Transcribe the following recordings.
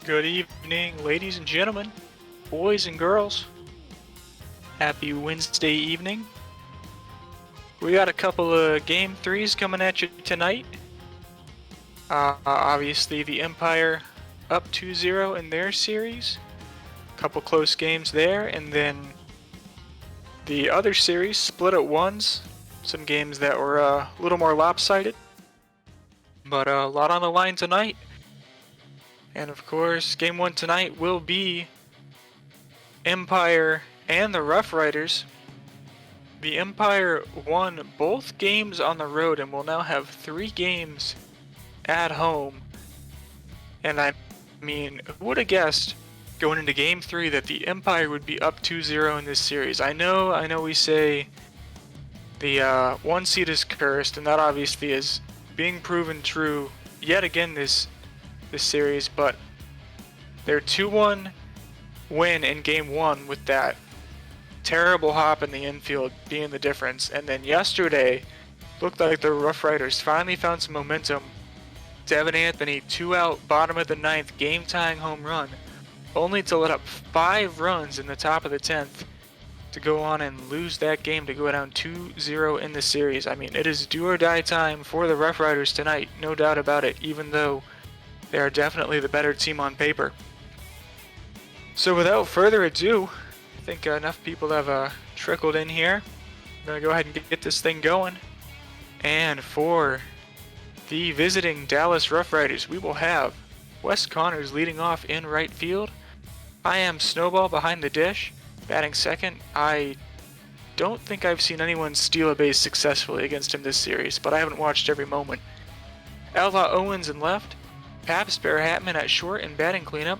Good evening, ladies and gentlemen, boys and girls. Happy Wednesday evening. We got a couple of Game 3s coming at you tonight. Obviously, the Empire up 2-0 in their series. Couple close games there, and then the other series split at ones. Some games that were a little more lopsided, but a lot on the line tonight. And of course, game 1 tonight will be Empire and the Rough Riders. The Empire won both games on the road and will now have 3 games at home. And I mean, who would have guessed going into game 3 that the Empire would be up 2-0 in this series? I know we say the 1 seed is cursed, and that obviously is being proven true yet again this series, but their 2-1 win in game 1 with that terrible hop in the infield being the difference, and then yesterday looked like the Rough Riders finally found some momentum. Devin Anthony 2-out bottom of the 9th game-tying home run, only to let up 5 runs in the top of the 10th to go on and lose that game to go down 2-0 in the series. I mean, it is do or die time for the Rough Riders tonight, no doubt about it, even though they are definitely the better team on paper. So without further ado, I think enough people have trickled in here. I'm going to go ahead and get this thing going. And for the visiting Dallas Rough Riders, we will have Wes Connors leading off in right field. I am Snowball behind the dish, batting second. I don't think I've seen anyone steal a base successfully against him this series, but I haven't watched every moment. Outlaw Owens in left. Pabst Bear Hatman at short and batting cleanup.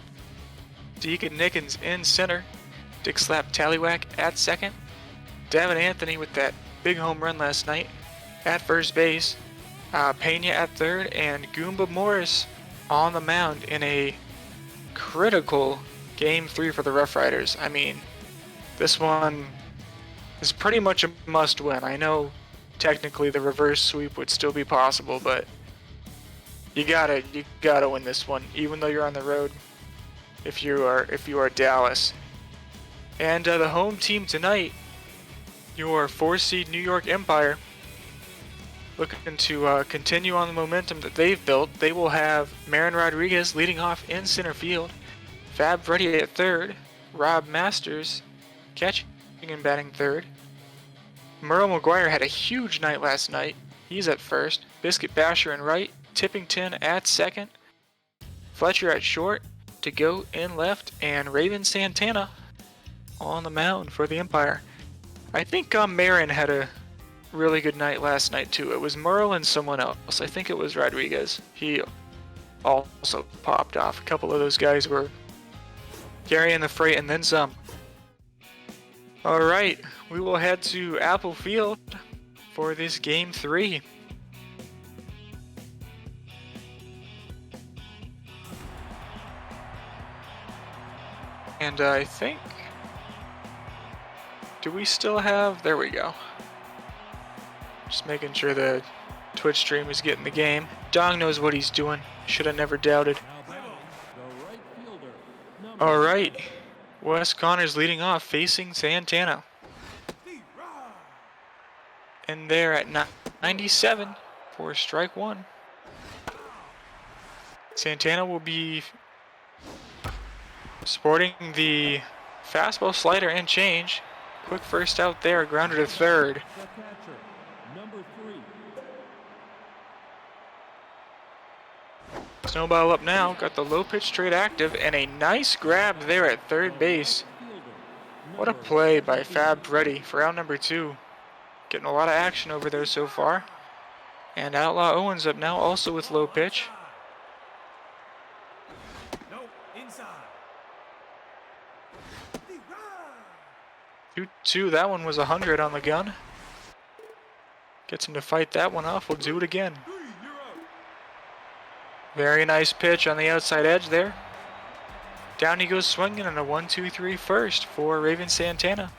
Deacon Nickens in center. Dick Slap Tallywhack at second. Devin Anthony with that big home run last night at first base. Pena at third, and Goomba Morris on the mound in a critical game 3 for the Rough Riders. I mean, this one is pretty much a must win. I know technically the reverse sweep would still be possible, but you gotta win this one, even though you're on the road. If you are Dallas, and the home team tonight, your 4-seed New York Empire, looking to continue on the momentum that they've built. They will have Marin Rodriguez leading off in center field, Fab Freddy at third, Rob Masters catching and batting third. Merle McGuire had a huge night last night. He's at first. Biscuit Basher in right. Tippington at second, Fletcher at short, to go in left, and Raven Santana on the mound for the Empire. I think Marin had a really good night last night too. It was Merle and someone else. I think it was Rodriguez. He also popped off. A couple of those guys were carrying the freight and then some. Alright, we will head to Apple Field for this game 3. And I think, do we still have, there we go. Just making sure the Twitch stream is getting the game. Dong knows what he's doing. Should have never doubted. Alright, Wes Connors leading off, facing Santana. And they're at 97 for strike 1. Santana will be sporting the fastball, slider, and change. Quick first out there, grounded to third. Snowball up now, got the low pitch straight active, and a nice grab there at third base. What a play by Fab Freddy for out number 2. Getting a lot of action over there so far. And Outlaw Owens up now, also with low pitch. 2-2, that one was 100 on the gun. Gets him to fight that one off, we'll do it again. Very nice pitch on the outside edge there. Down he goes swinging, and a 1-2-3 first for Raven Santana.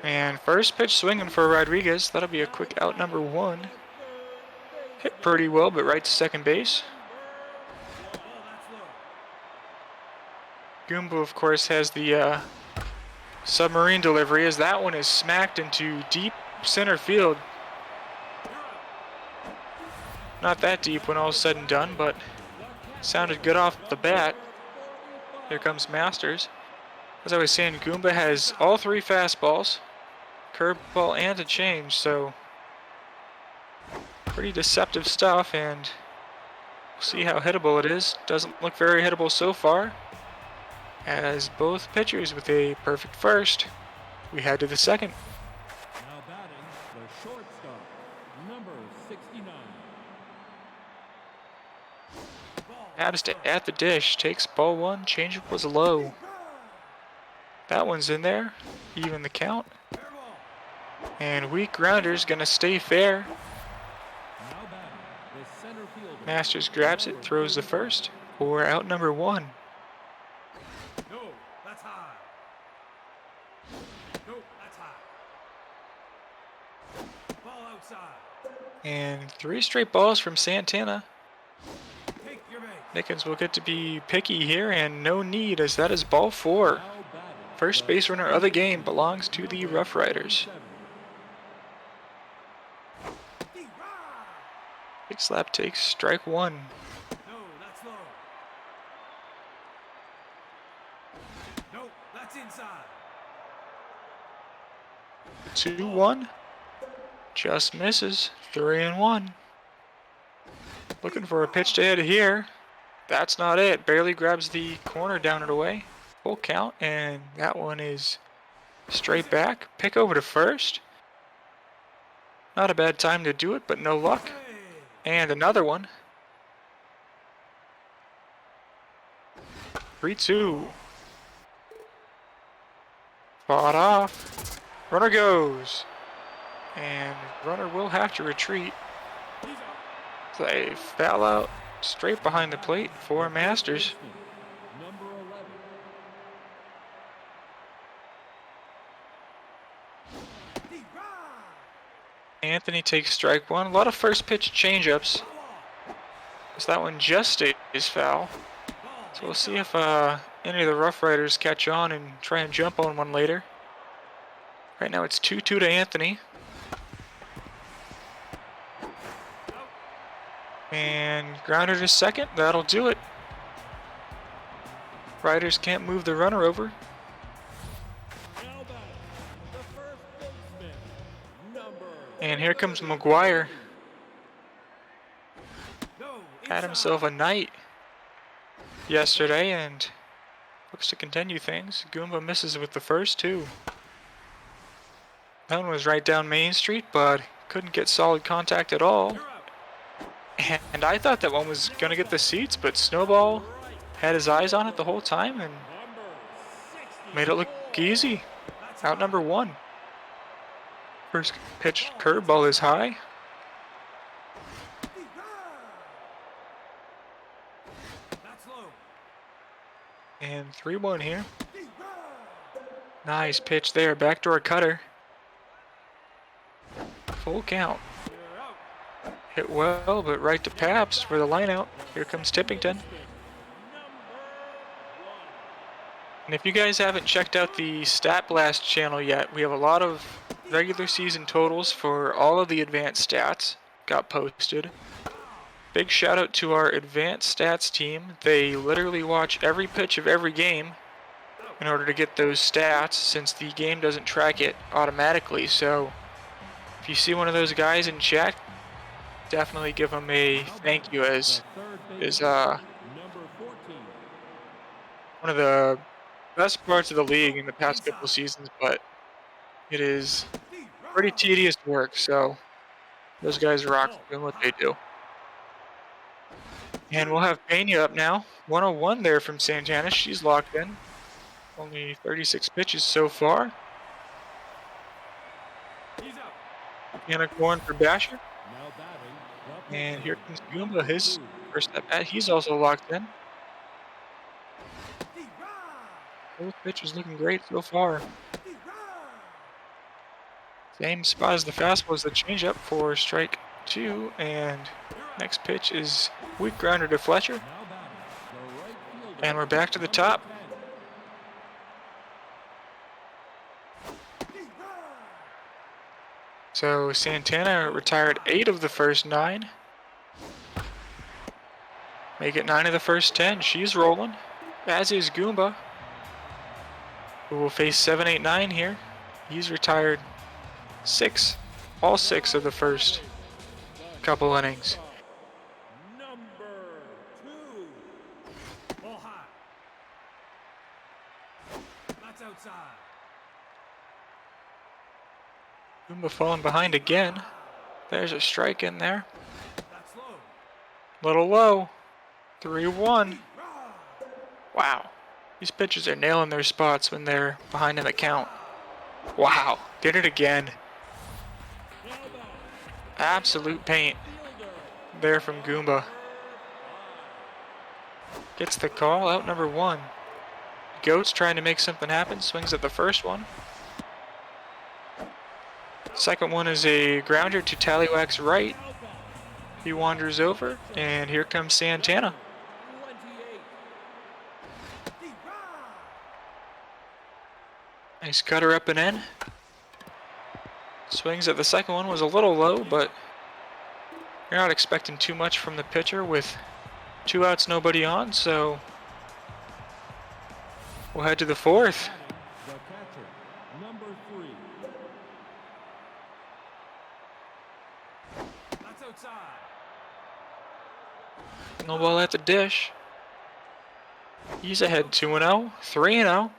And first pitch swinging for Rodriguez. That'll be a quick out number 1. Hit pretty well, but right to second base. Goomba, of course, has the submarine delivery, as that one is smacked into deep center field. Not that deep when all is said and done, but sounded good off the bat. Here comes Masters. As I was saying, Goomba has all 3 fastballs, curveball, and a change, so pretty deceptive stuff, and we'll see how hittable it is. Doesn't look very hittable so far, as both pitchers with a perfect first. We head to the second. Now batting, the shortstop, number 69. Abs at the dish, takes ball 1, changeup was low. That one's in there, even the count. And weak grounder's gonna stay fair. Now batting, the center fielder. Masters grabs it, throws the first for out number 1. No, that's high. No, that's high. Ball outside. And 3 straight balls from Santana. Take your base. Nickens will get to be picky here, and no need, as that is ball 4. Now batting, First base runner of the game belongs to the Rough Riders. Big slap takes strike 1. No, that's low. No, that's inside. 2-1. Just misses. 3-1. Looking for a pitch to hit here. That's not it. Barely grabs the corner down and away. Full count, and that one is straight back. Pick over to first. Not a bad time to do it, but no luck. And another one. 3-2. Fought off. Runner goes. And runner will have to retreat. They foul out straight behind the plate for Masters. Number 11. Anthony takes strike 1. A lot of first pitch changeups. So that one just stays foul. So we'll see if any of the Rough Riders catch on and try and jump on one later. Right now it's 2-2 to Anthony. And grounder to second. That'll do it. Riders can't move the runner over. Now batting, the first baseman, number. And here comes McGuire. No, Had himself a night yesterday and looks to continue things. Goomba misses with the first 2. That one was right down Main Street, but couldn't get solid contact at all. And I thought that one was going to get the seats, but Snowball had his eyes on it the whole time and made it look easy. Out number 1. First pitch curveball is high. That's low. And 3-1 here. Nice pitch there, backdoor cutter. Full count. You're out. Hit well, but right to Pabst for the lineout. Here comes Tippington. And if you guys haven't checked out the Stat Blast channel yet, we have a lot of regular season totals for all of the advanced stats got posted. Big shout out to our advanced stats team. They literally watch every pitch of every game in order to get those stats, since the game doesn't track it automatically. So if you see one of those guys in chat, definitely give them a thank you, as is Number 14. one of the best parts of the league in the past couple seasons, but it is pretty tedious work, so those guys rock doing what they do. And we'll have Pena up now. 101 there from Santana. She's locked in. Only 36 pitches so far. He's out. And a corn for Basher. Now batting, the And here pitcher, comes Goomba, his first at bat. He's also locked in. Both pitches looking great so far. Same spot as the fastball as the changeup for strike 2, and next pitch is weak grounder to Fletcher, Now batting, the right fielder, and we're back to the number top. 10. So Santana retired 8 of the first 9. Make it 9 of the first 10. She's rolling, as is Goomba, who will face 7, 8, 9 here. He's retired 6, all 6 of the first couple innings. Number 2. Ball high. That's outside. Goomba falling behind again. There's a strike in there. That's low. Little low. 3-1. Wow. These pitchers are nailing their spots when they're behind in the count. Wow. Did it again. Absolute paint there from Goomba. Gets the call, out number 1. Goat's trying to make something happen. Swings at the first one. Second one is a grounder to Tallywhack's right. He wanders over, and here comes Santana. 28. Nice cutter up and in. Swings at the second one, was a little low, but you're not expecting too much from the pitcher with 2 outs, nobody on, so we'll head to the 4th. The catcher, number 3. That's outside. No ball at the dish. He's ahead 2-0, 3-0.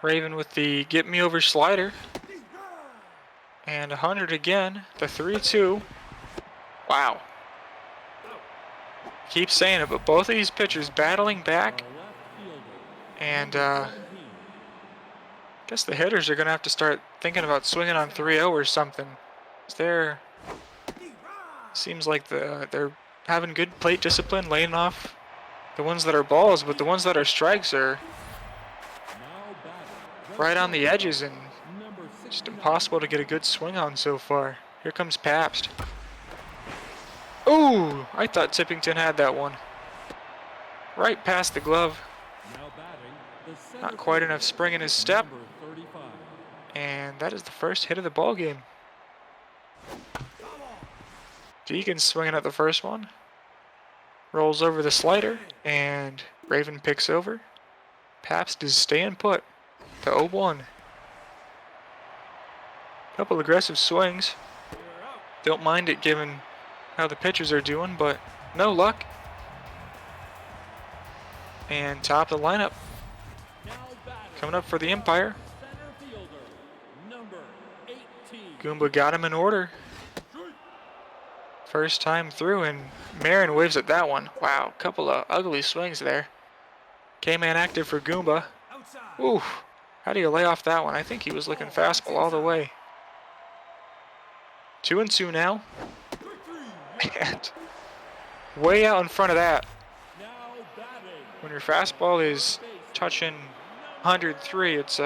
Raven with the get me over slider. And 100 again, the 3-2. Wow. Keep saying it, but both of these pitchers battling back. The left fielder, And number 17. guess the hitters are going to have to start thinking about swinging on 3-0 or something. They're, seems like they're having good plate discipline, laying off the ones that are balls, but the ones that are strikes are Now batting, right on the edges and number just 69. impossible to get a good swing on so far. Here comes Pabst. Ooh, I thought Tippington had that one. Right past the glove. Now batting, the center Not quite fielder, enough spring in his step. number 35. And that is the first hit of the ball game. Deegan swinging at the first one. Rolls over the slider, and Raven picks over. Pabst is staying put to 0-1. Couple aggressive swings. Don't mind it given how the pitchers are doing, but no luck. And top of the lineup, Now batting, coming up for the umpire. center fielder, number 18. Goomba got him in order. First time through, and Marin waves at that one. Wow, couple of ugly swings there. K-Man active for Goomba. Outside. Ooh, how do you lay off that one? I think he was looking fastball all the way. 2-2 now. And way out in front of that. Now batting, When your fastball is touching 103, it's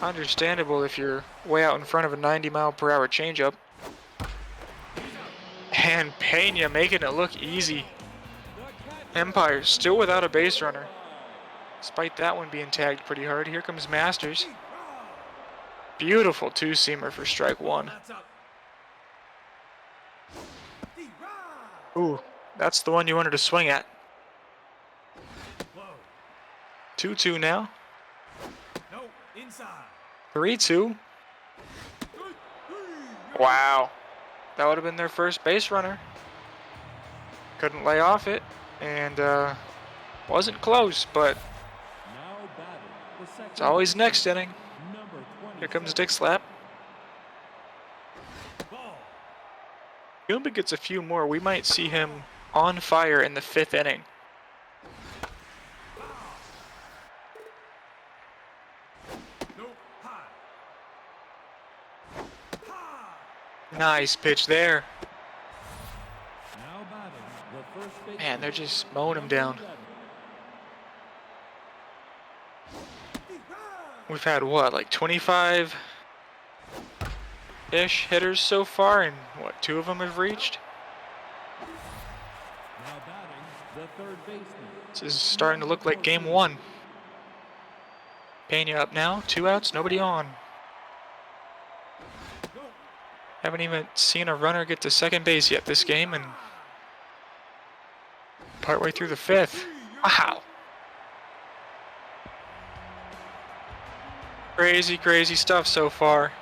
understandable if you're way out in front of a 90-mile-per-hour changeup. And Pena making it look easy. Empire still without a base runner, despite that one being tagged pretty hard. Here comes Masters. Beautiful two-seamer for strike 1. that's up. Ooh, that's the one you wanted to swing at. Low. 2-2 now. No, inside. 3-2. Wow. That would have been their first base runner. Couldn't lay off it, and wasn't close, but Now batting, the second it's always next inning. number 20. Here comes Dick Slap. Ball. Goomba gets a few more. We might see him on fire in the 5th inning. No, high. High. Nice pitch there. Now batting, the first baseman, Man, they're just mowing him down. number 11. We've had what, like 25-ish hitters so far, and what, 2 of them have reached? Now batting, the third baseman. This is starting to look like game 1. Pena up now, 2 outs, nobody on. Haven't even seen a runner get to second base yet this game, and partway through the 5th. Wow. Crazy stuff so far.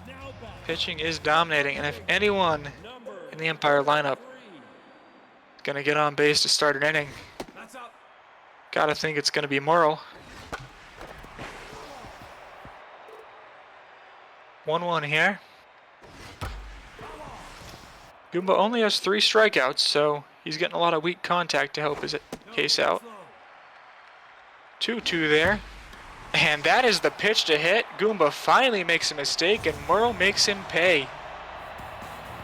Now batting, Pitching is dominating, and if anyone in the Empire lineup is gonna get on base to start an inning, that's up. gotta think it's gonna be Morrill. 1-1 here. Goomba only has 3 strikeouts, so he's getting a lot of weak contact to help his case out. 2-2 there. And that is the pitch to hit. Goomba finally makes a mistake, and Morrill makes him pay.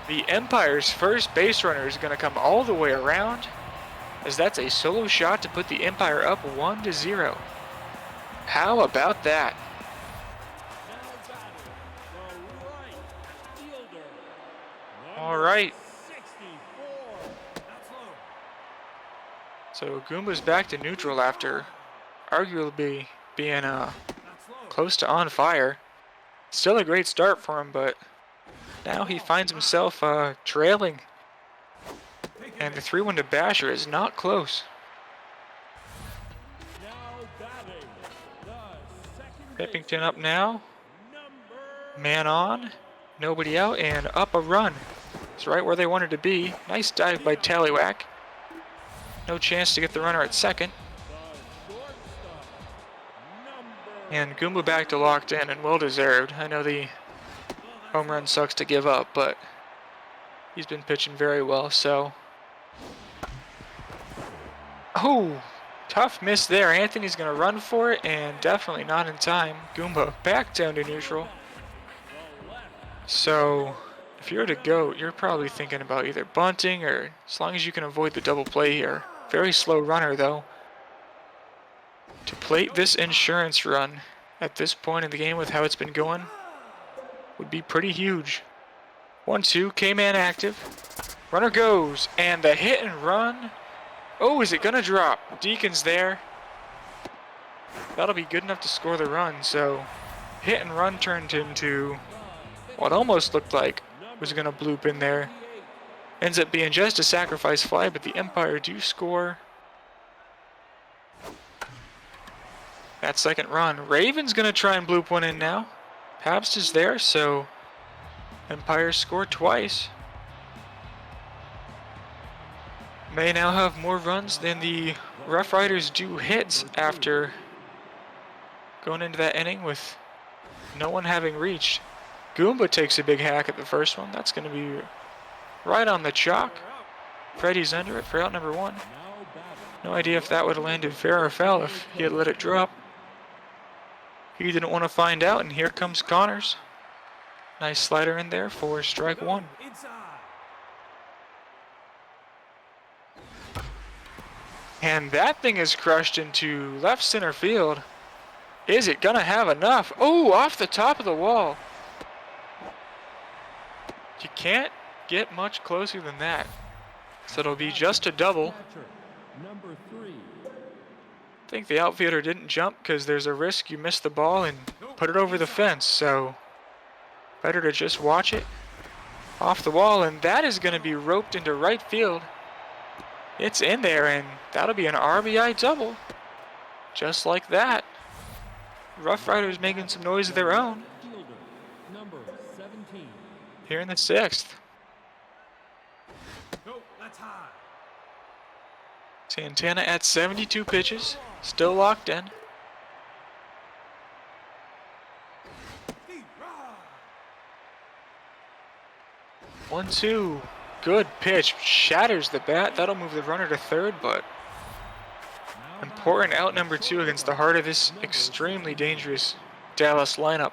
The Empire's first base runner is going to come all the way around, as that's a solo shot to put the Empire up 1-0. How about that? Now batting, the right fielder. All right. 64. That's low. So Goomba's back to neutral after arguably being That's low. close to on fire. Still a great start for him, but now he finds himself trailing. And the 3-1 to Basher is not close. Now batting, the second Pippington up now. number Man on. Nobody out, and up a run. It's right where they wanted to be. Nice dive by Tallywhack. No chance to get the runner at second. the shortstop. Number And Goomba back to locked in, and well deserved. I know the home run sucks to give up, but he's been pitching very well, so. Oh, tough miss there. Anthony's going to run for it, and definitely not in time. Goomba back down to neutral. So, if you're to go, you're probably thinking about either bunting or, as long as you can avoid the double play here. Very slow runner, though. To plate this insurance run at this point in the game with how it's been going would be pretty huge. 1-2, K-Man active. Runner goes, and the hit and run. Oh, is it gonna drop? Deacon's there. That'll be good enough to score the run, so hit and run turned into what almost looked like was gonna bloop in there. Ends up being just a sacrifice fly, but the Empire do score that second run. Raven's gonna try and bloop one in now. Pabst is there, so Empire score twice. May now have more runs than the Rough Riders do hits after going into that inning with no one having reached. Goomba takes a big hack at the first one. That's going to be right on the chalk. Freddy's under it for out number 1. now batting, No idea if that would have landed fair or foul if he had let it drop. He didn't want to find out, and here comes Connors. Nice slider in there for strike 1. inside. And that thing is crushed into left center field. Is it gonna have enough? Oh, off the top of the wall. You can't get much closer than that. So it'll be just a double. Catcher, number 3. I think the outfielder didn't jump because there's a risk you miss the ball and put it over the fence. So better to just watch it off the wall. And that is gonna be roped into right field. It's in there, and that'll be an RBI double. Just like that. Rough Riders making some noise of their own Fielder, number 17. here in the 6th. No, that's high. Santana at 72 pitches, still locked in. Deep run. 1-2. Good pitch. Shatters the bat. That'll move the runner to third, but important out number 2 against the heart of this extremely dangerous Dallas lineup.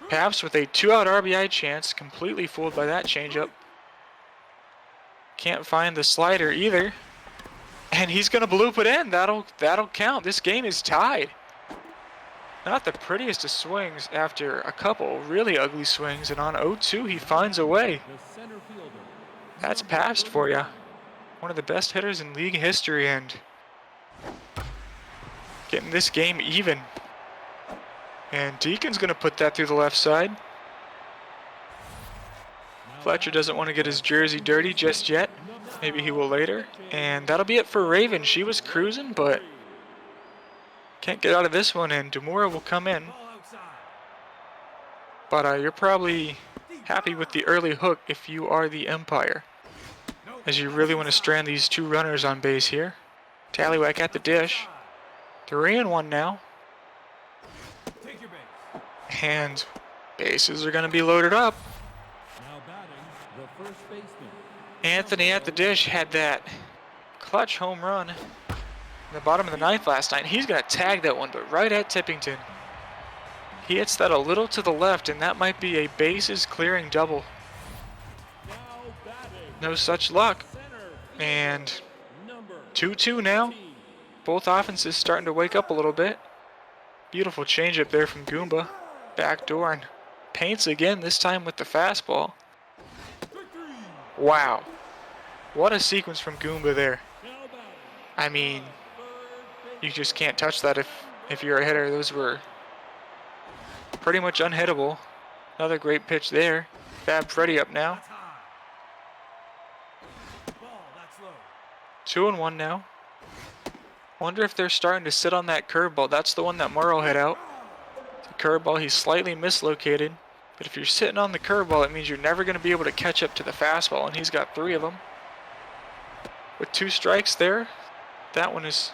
Pabst with a 2-out RBI chance, completely fooled by that changeup. Can't find the slider either. And he's gonna bloop it in. That'll count. This game is tied. Not the prettiest of swings after a couple really ugly swings, and on 0-2 he finds a way. That's passed for you. One of the best hitters in league history and getting this game even. And Deacon's gonna put that through the left side. Fletcher doesn't want to get his jersey dirty just yet. Maybe he will later. And that'll be it for Raven. She was cruising, but can't get out of this one, and Demura will come in. But you're probably happy with the early hook if you are the Empire, as you really want to strand these two runners on base here. Tallywhack at the dish. 3-1 now. And bases are going to be loaded up. Anthony at the dish had that clutch home run in the bottom of the ninth last night. He's going to tag that one, but right at Tippington. He hits that a little to the left, and that might be a bases clearing double. No such luck. And 2-2 now. Both offenses starting to wake up a little bit. Beautiful changeup there from Goomba. Backdoor and paints again, this time with the fastball. Wow. What a sequence from Goomba there. I mean, you just can't touch that if you're a hitter. Those were pretty much unhittable. Another great pitch there. Fab Freddy up now. 2-1 now. Wonder if they're starting to sit on that curveball. That's the one that Morrow hit out. The curveball, he's slightly mislocated. But if you're sitting on the curveball, it means you're never going to be able to catch up to the fastball, and he's got 3 of them. With 2 strikes there, that one is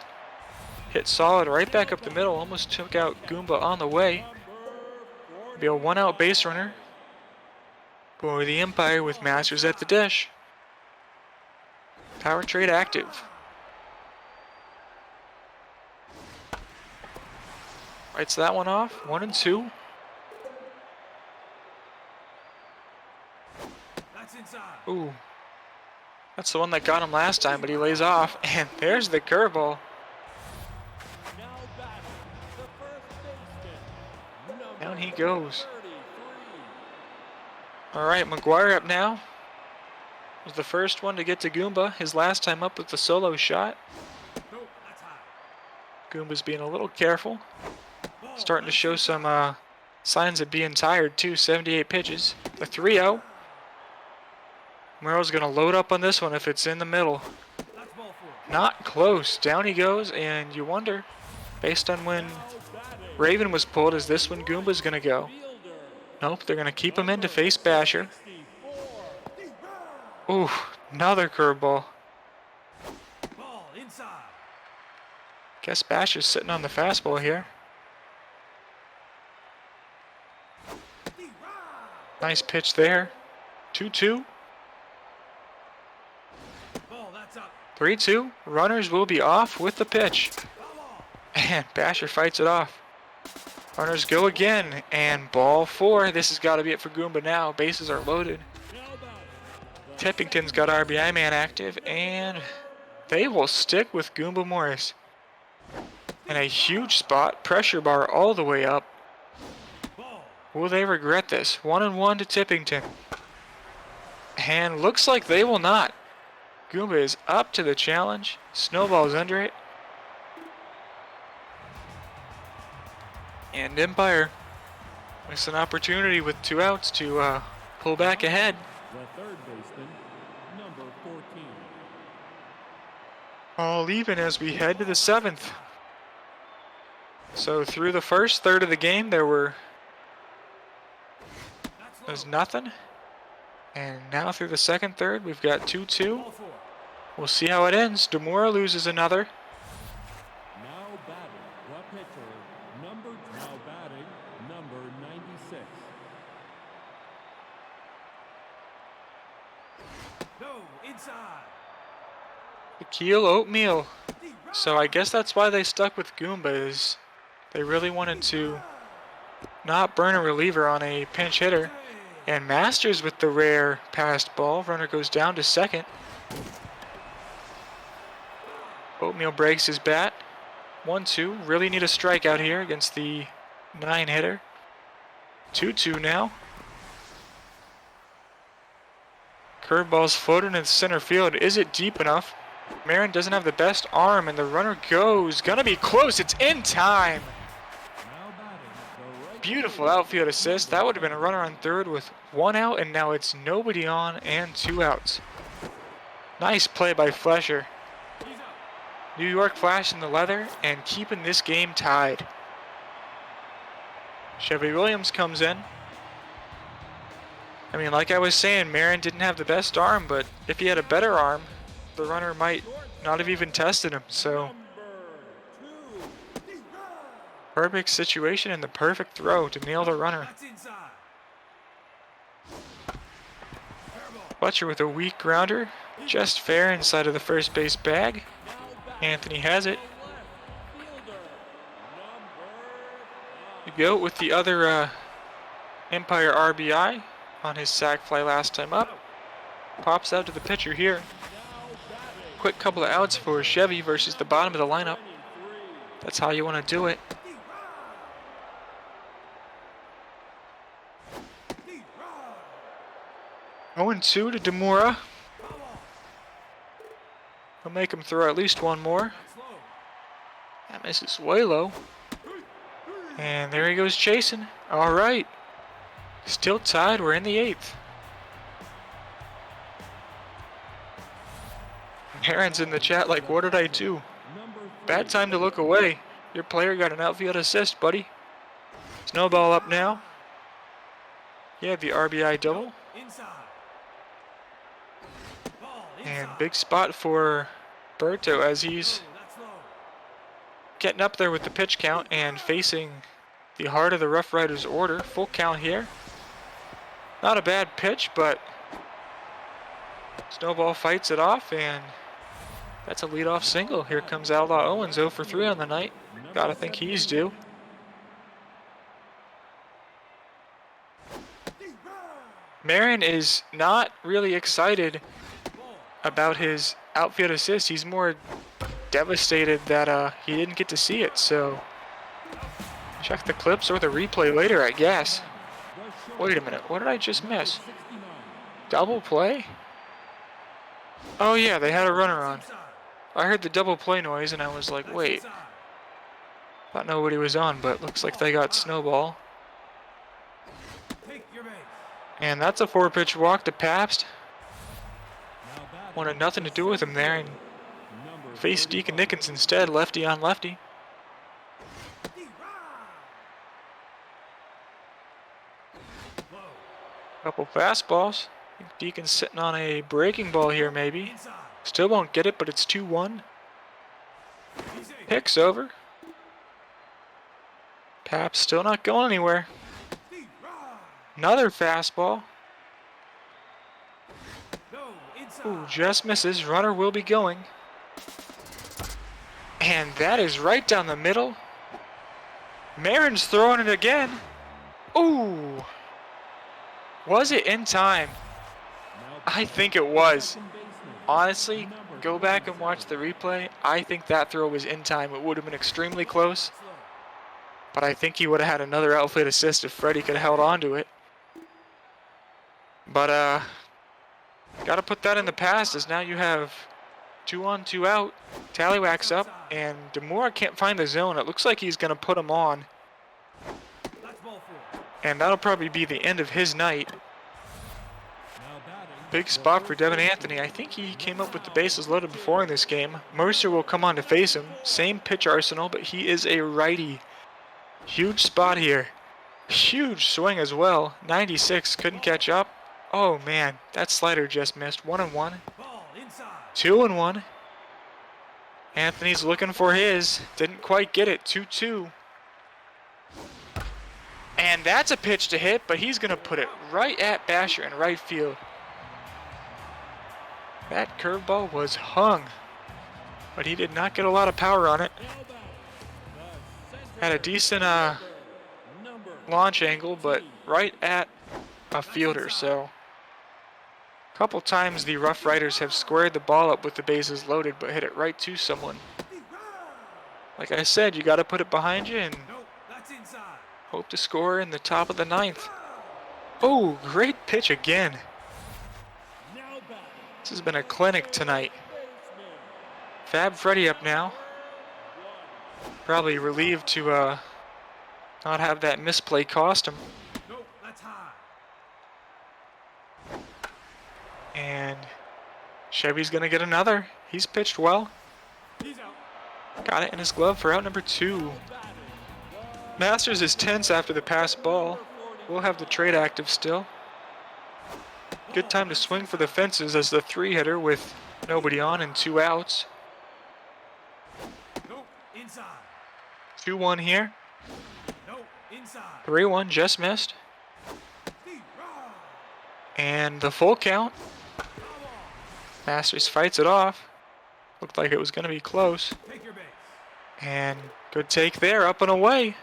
hit solid right back up the middle. Almost took out Goomba on the way. Be a 1-out base runner for the Empire with Masters at the dish. Power trade active. Writes that one off. 1-2. Ooh. That's the one that got him last time, but he lays off. And there's the curveball. Down he goes. Alright, McGuire up now. Was the first one to get to Goomba. His last time up with the solo shot. Goomba's being a little careful. Starting to show some signs of being tired too. 78 pitches. The 3-0. Merrill's going to load up on this one if it's in the middle. Not close. Down he goes, and you wonder, based on when Raven was pulled, is this when Goomba's going to go? Nope, they're going to keep him in to face Basher. Ooh, another curveball. Guess Basher's sitting on the fastball here. Nice pitch there. 2-2. 3-2. Runners will be off with the pitch. And Basher fights it off. Runners go again. And ball 4. This has got to be it for Goomba now. Bases are loaded. Tippington's got RBI man active. And they will stick with Goomba Morris. In a huge spot. Pressure bar all the way up. Will they regret this? 1-1 to Tippington. And looks like they will not. Goomba is up to the challenge. Snowball's under it. And Empire with an opportunity with 2 outs to pull back ahead. The third baseman, number 14. All even as we head to the 7th. So through the first third of the game, there was nothing. And now through the second third, we've got 2-2. We'll see how it ends. Demura loses another. Now batting, number 96. No, inside. The Keel Oatmeal. So I guess that's why they stuck with Goomba, is they really wanted to not burn a reliever on a pinch hitter. And Masters with the rare passed ball. Runner goes down to second. Oatmeal breaks his bat. 1-2. Really need a strikeout here against the 9-hitter. 2-2 now. Curveball's floating in center field. Is it deep enough? Marin doesn't have the best arm, and the runner goes. Gonna be close. It's in time. Beautiful outfield assist. That would have been a runner on third with 1 out, and now it's nobody on and 2 outs. Nice play by Flesher. New York flashing the leather and keeping this game tied. Chevy Williams comes in. I mean, like I was saying, Marin didn't have the best arm, but if he had a better arm, the runner might not have even tested him. So, perfect situation and the perfect throw to nail the runner. Fletcher with a weak grounder, just fair inside of the first base bag. Anthony has it. The GOAT with the other Empire RBI on his sac fly last time up. Pops out to the pitcher here. Quick couple of outs for Chevy versus the bottom of the lineup. That's how you want to do it. Going 2 to Demura. He'll make him throw at least one more. That misses way low. And there he goes chasing. All right. Still tied. We're in the 8th. Aaron's in the chat like, what did I do? Bad time to look away. Your player got an outfield assist, buddy. Snowball up now. Yeah, the RBI double. And big spot for Berto as he's getting up there with the pitch count and facing the heart of the Rough Riders order. Full count here. Not a bad pitch, but Snowball fights it off, and that's a leadoff single. Here comes Outlaw Owens, 0 for 3 on the night. Gotta think he's due. Marin is not really excited about his outfield assist. He's more devastated that he didn't get to see it, so check the clips or the replay later, I guess. Wait a minute, what did I just miss? Double play? Oh yeah, they had a runner on. I heard the double play noise and I was like, wait. Thought nobody was on, but looks like they got Snowball. And that's a 4-pitch walk to Pabst. Wanted nothing to do with him there and faced Deacon Nickens instead, lefty on lefty. Couple fastballs. I think Deacon's sitting on a breaking ball here maybe. Still won't get it, but it's 2-1. Picks over. Pabst still not going anywhere. Another fastball. Ooh, just misses. Runner will be going. And that is right down the middle. Marin's throwing it again. Ooh. Was it in time? I think it was. Honestly, go back and watch the replay. I think that throw was in time. It would have been extremely close. But I think he would have had another outfield assist if Freddie could have held on to it. But, gotta put that in the past, as now you have 2 on, 2 out. Tallywhack's up, and Demura can't find the zone. It looks like he's gonna put him on. And that'll probably be the end of his night. Big spot for Devin Anthony. I think he came up with the bases loaded before in this game. Mercer will come on to face him. Same pitch arsenal, but he is a righty. Huge spot here. Huge swing as well. 96, couldn't catch up. Oh man, that slider just missed. 1-1. 2-1. Anthony's looking for his. Didn't quite get it. 2-2. And that's a pitch to hit, but he's going to put it right at Basher in right field. That curveball was hung, but he did not get a lot of power on it. Had a decent launch angle, but right at a fielder, so Couple times the Rough Riders have squared the ball up with the bases loaded, but hit it right to someone. Like I said, you got to put it behind you and No, that's inside. hope to score in the top of the ninth. Oh, great pitch again. Now batting. This has been a clinic tonight. Fab Freddy up now. Probably relieved to not have that misplay cost him. No, that's high. And Chevy's gonna get another. He's pitched well. He's out. Got it in his glove for out number 2. Masters is tense after the pass ball. We'll have the trade active still. Good time to swing for the fences as the 3-hitter with nobody on and 2 outs. No, inside. 2-1 here. No, inside. 3-1 just missed. And the full count. Masters fights it off. Looked like it was going to be close. Take your base. And good take there, up and away.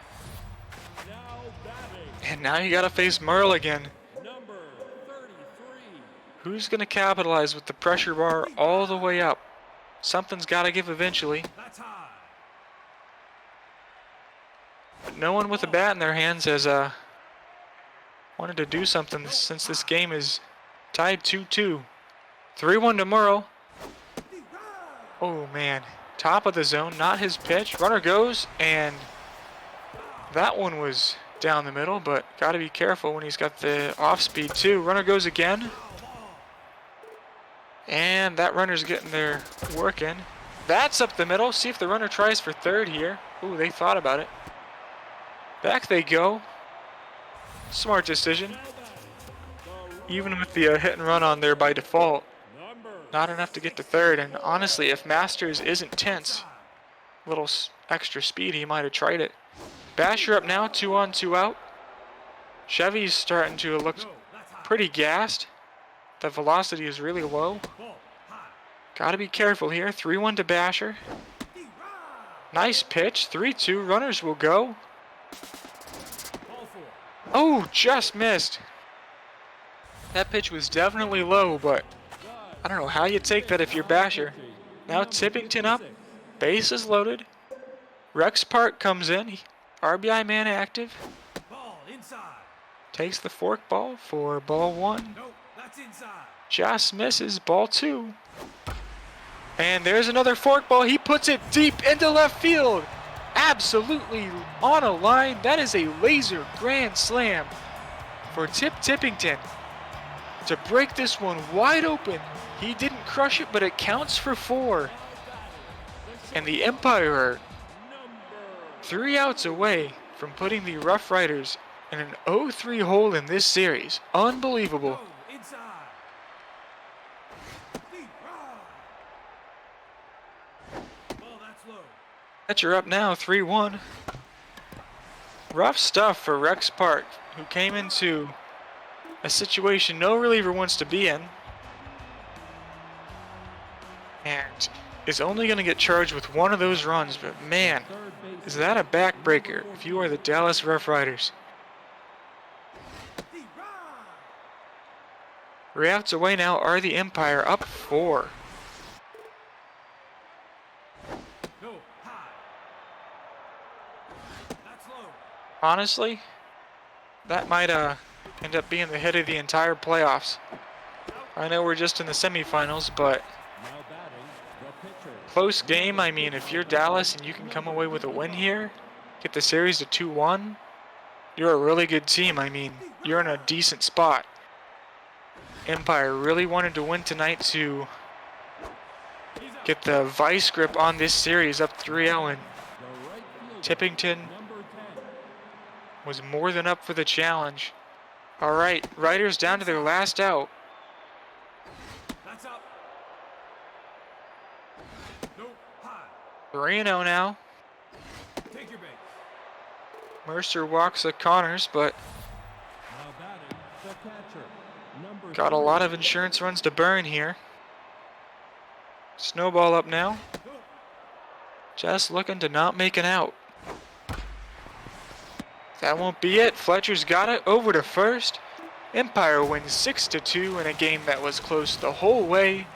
Now batting. And now you got to face Merle again. Number 33. Who's going to capitalize with the pressure bar all the way up? Something's got to give eventually. That's high. But no one with a bat in their hands has wanted to do something since this game is tied 2-2. 3-1 to Merle. Oh man, top of the zone, not his pitch. Runner goes, and that one was down the middle, but got to be careful when he's got the off speed too. Runner goes again. And that runner's getting their work in. That's up the middle. See if the runner tries for third here. Ooh, they thought about it. Back they go. Smart decision. Even with the hit and run on there by default, not enough to get to third. And honestly, if Masters isn't tense, a little extra speed, he might have tried it. Basher up now, 2 on, 2 out. Chevy's starting to look pretty gassed. The velocity is really low. Gotta be careful here. 3-1 to Basher. Nice pitch. 3-2. Runners will go. Oh, just missed. That pitch was definitely low, but I don't know how you take that if you're Basher. Now Tippington up. Bases loaded. Rex Park comes in. RBI man active. Ball inside. Takes the fork ball for ball 1. No, that's inside. Just misses ball 2. And there's another fork ball. He puts it deep into left field. Absolutely on a line. That is a laser grand slam for Tippington to break this one wide open. He didn't crush it, but it counts for 4. And the Empire are 3 outs away from putting the Rough Riders in an 0-3 hole in this series. Unbelievable. Inside. Ball, that's low. Catcher up now, 3-1. Rough stuff for Rex Park, who came into a situation no reliever wants to be in. And is only going to get charged with 1 of those runs, but man, is that a backbreaker if you are the Dallas Rough Riders. 3 outs away now are the Empire, up 4. No, high. That's low. Honestly, that might end up being the hit of the entire playoffs. I know we're just in the semifinals, but Now batting, the pitcher. close game. I mean, if you're Dallas and you can come away with a win here, get the series to 2-1, you're a really good team. I mean, you're in a decent spot. Empire really wanted to win tonight to get the vice grip on this series up 3-0, and The right fielder, Tippington number 10. was more than up for the challenge. All right, Riders down to their last out. That's up. No, high. 3-0 now. Take your base. Mercer walks at Connors, but Now batting, the catcher. Number got a lot of 3. insurance runs to burn here. Snowball up now. Just looking to not make an out. That won't be it. Fletcher's got it over to first. Empire wins 6-2 in a game that was close the whole way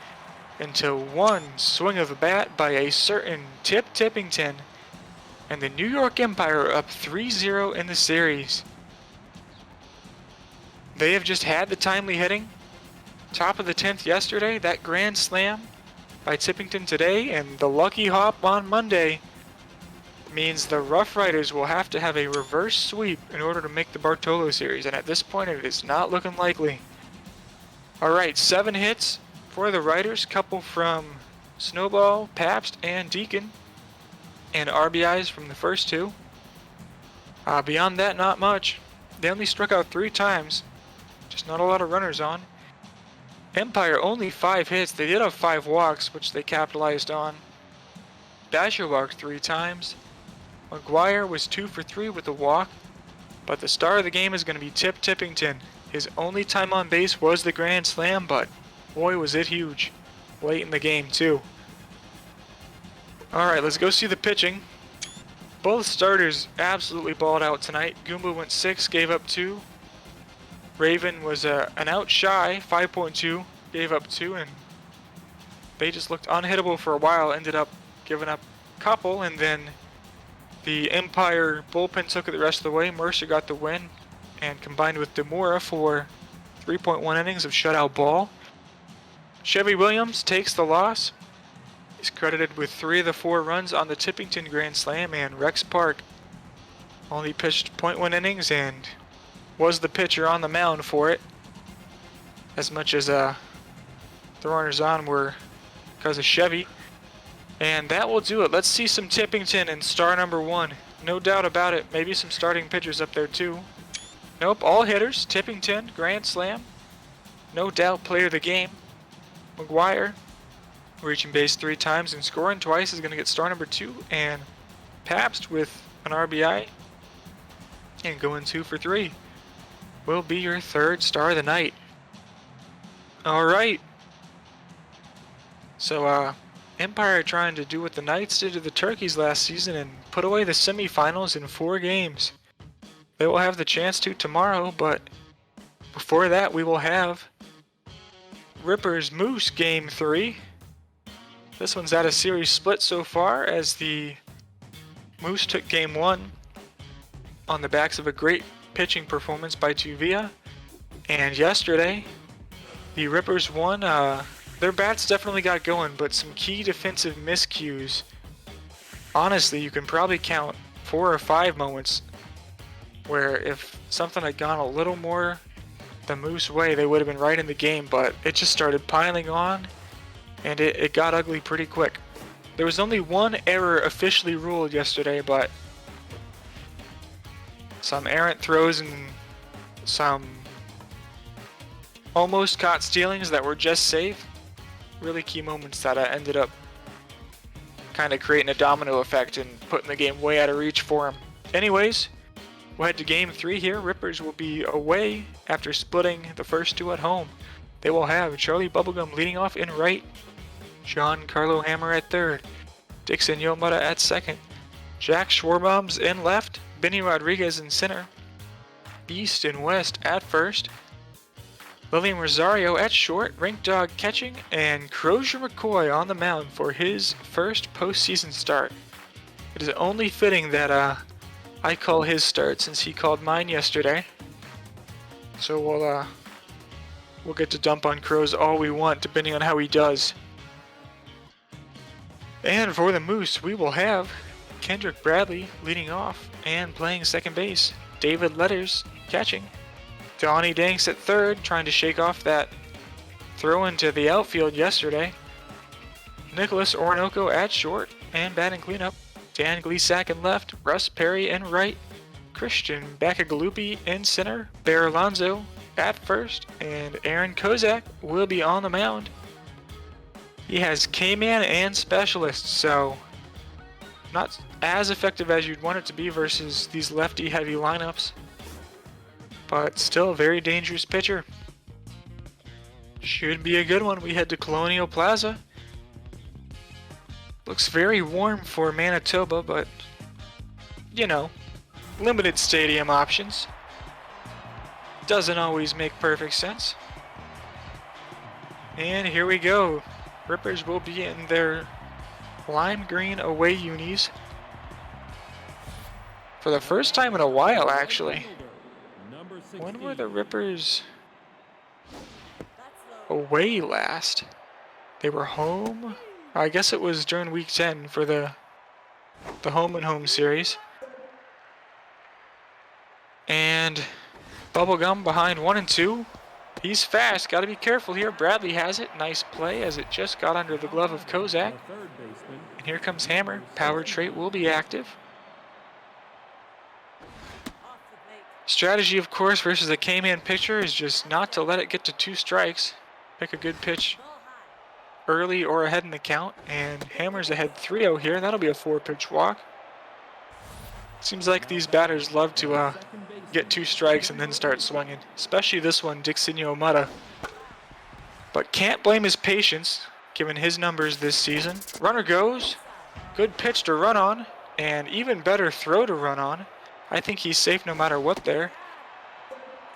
until one swing of a bat by a certain Tip Tippington, and the New York Empire are up 3-0 in the series. They have just had the timely hitting. Top of the 10th yesterday, that grand slam by Tippington today, and the lucky hop on Monday means the Rough Riders will have to have a reverse sweep in order to make the Bartolo series, and at this point it is not looking likely. Alright, 7 hits for the Riders, couple from Snowball, Pabst, and Deacon, and RBIs from the first 2. Beyond that, not much. They only struck out 3 times, just not a lot of runners on. Empire only 5 hits. They did have 5 walks, which they capitalized on. Basher walked 3 times. McGuire was 2 for 3 with a walk, but the star of the game is going to be Tip Tippington. His only time on base was the grand slam, but boy was it huge. Late in the game too. Alright, let's go see the pitching. Both starters absolutely balled out tonight. Goomba went 6, gave up 2. Raven was an out shy, 5.2, gave up 2, and they just looked unhittable for a while, ended up giving up a couple, and then the Empire bullpen took it the rest of the way. Mercer got the win, and combined with Demora for 3.1 innings of shutout ball. Chevy Williams takes the loss. He's credited with 3 of the 4 runs on the Tippington Grand Slam, and Rex Park only pitched .1 innings and was the pitcher on the mound for it. As much as the runners on were because of Chevy. And that will do it. Let's see some Tippington and star number 1. No doubt about it. Maybe some starting pitchers up there too. Nope, all hitters. Tippington, grand slam. No doubt player of the game. McGuire, reaching base 3 times and scoring twice, is going to get star number 2. And Pabst with an RBI and going 2 for 3 will be your 3rd star of the night. Alright. So, Empire trying to do what the Knights did to the Turkeys last season and put away the semifinals in 4 games. They will have the chance to tomorrow, but before that we will have Rippers Moose Game 3. This one's at a series split so far, as the Moose took Game 1 on the backs of a great pitching performance by Tuvia, and yesterday the Rippers won. Their bats definitely got going, but some key defensive miscues. Honestly, you can probably count 4 or 5 moments where if something had gone a little more the Moose way, they would have been right in the game, but it just started piling on, and it got ugly pretty quick. There was only 1 error officially ruled yesterday, but some errant throws and some almost caught stealings that were just safe. Really key moments that ended up kind of creating a domino effect and putting the game way out of reach for him. Anyways, we'll head to Game 3 here. Rippers will be away after splitting the first 2 at home. They will have Charlie Bubblegum leading off in right, John Carlo Hammer at third, Dixon Yomada at second, Jack Schwarbaums in left, Benny Rodriguez in center, East and West at first, Lillian Rosario at short, Rink Dog catching, and Crozier McCoy on the mound for his first postseason start. It is only fitting that I call his start since he called mine yesterday. So we'll get to dump on Crows all we want depending on how he does. And for the Moose, we will have Kendrick Bradley leading off and playing second base, David Letters catching, Donnie Danks at third, trying to shake off that throw into the outfield yesterday. Nicholas Orinoco at short and batting cleanup. Dan Gleesack in left, Russ Perry in right, Christian Bacagalupi in center, Bear Alonzo at first, and Aaron Kozak will be on the mound. He has K-Man and Specialist, so not as effective as you'd want it to be versus these lefty-heavy lineups, but still a very dangerous pitcher. Should be a good one. We head to Colonial Plaza. Looks very warm for Manitoba, but you know, limited stadium options. doesn't always make perfect sense. And here we go. Rippers will be in their lime green away unis for the first time in a while, actually. When were the Rippers away last? They were home? I guess it was during week 10 for the home and home series. And Bubblegum behind 1 and 2. He's fast, gotta be careful here. Bradley has it, nice play as it just got under the glove of Kozak. And here comes Hammer, power trait will be active. Strategy, of course, versus a K-man pitcher is just not to let it get to 2 strikes. Pick a good pitch early or ahead in the count, and Hammer's ahead 3-0 here. That'll be a 4-pitch walk. Seems like these batters love to get 2 strikes and then start swinging, especially this one, Dixinho Mata. But can't blame his patience, given his numbers this season. Runner goes, good pitch to run on, and even better throw to run on. I think he's safe no matter what there,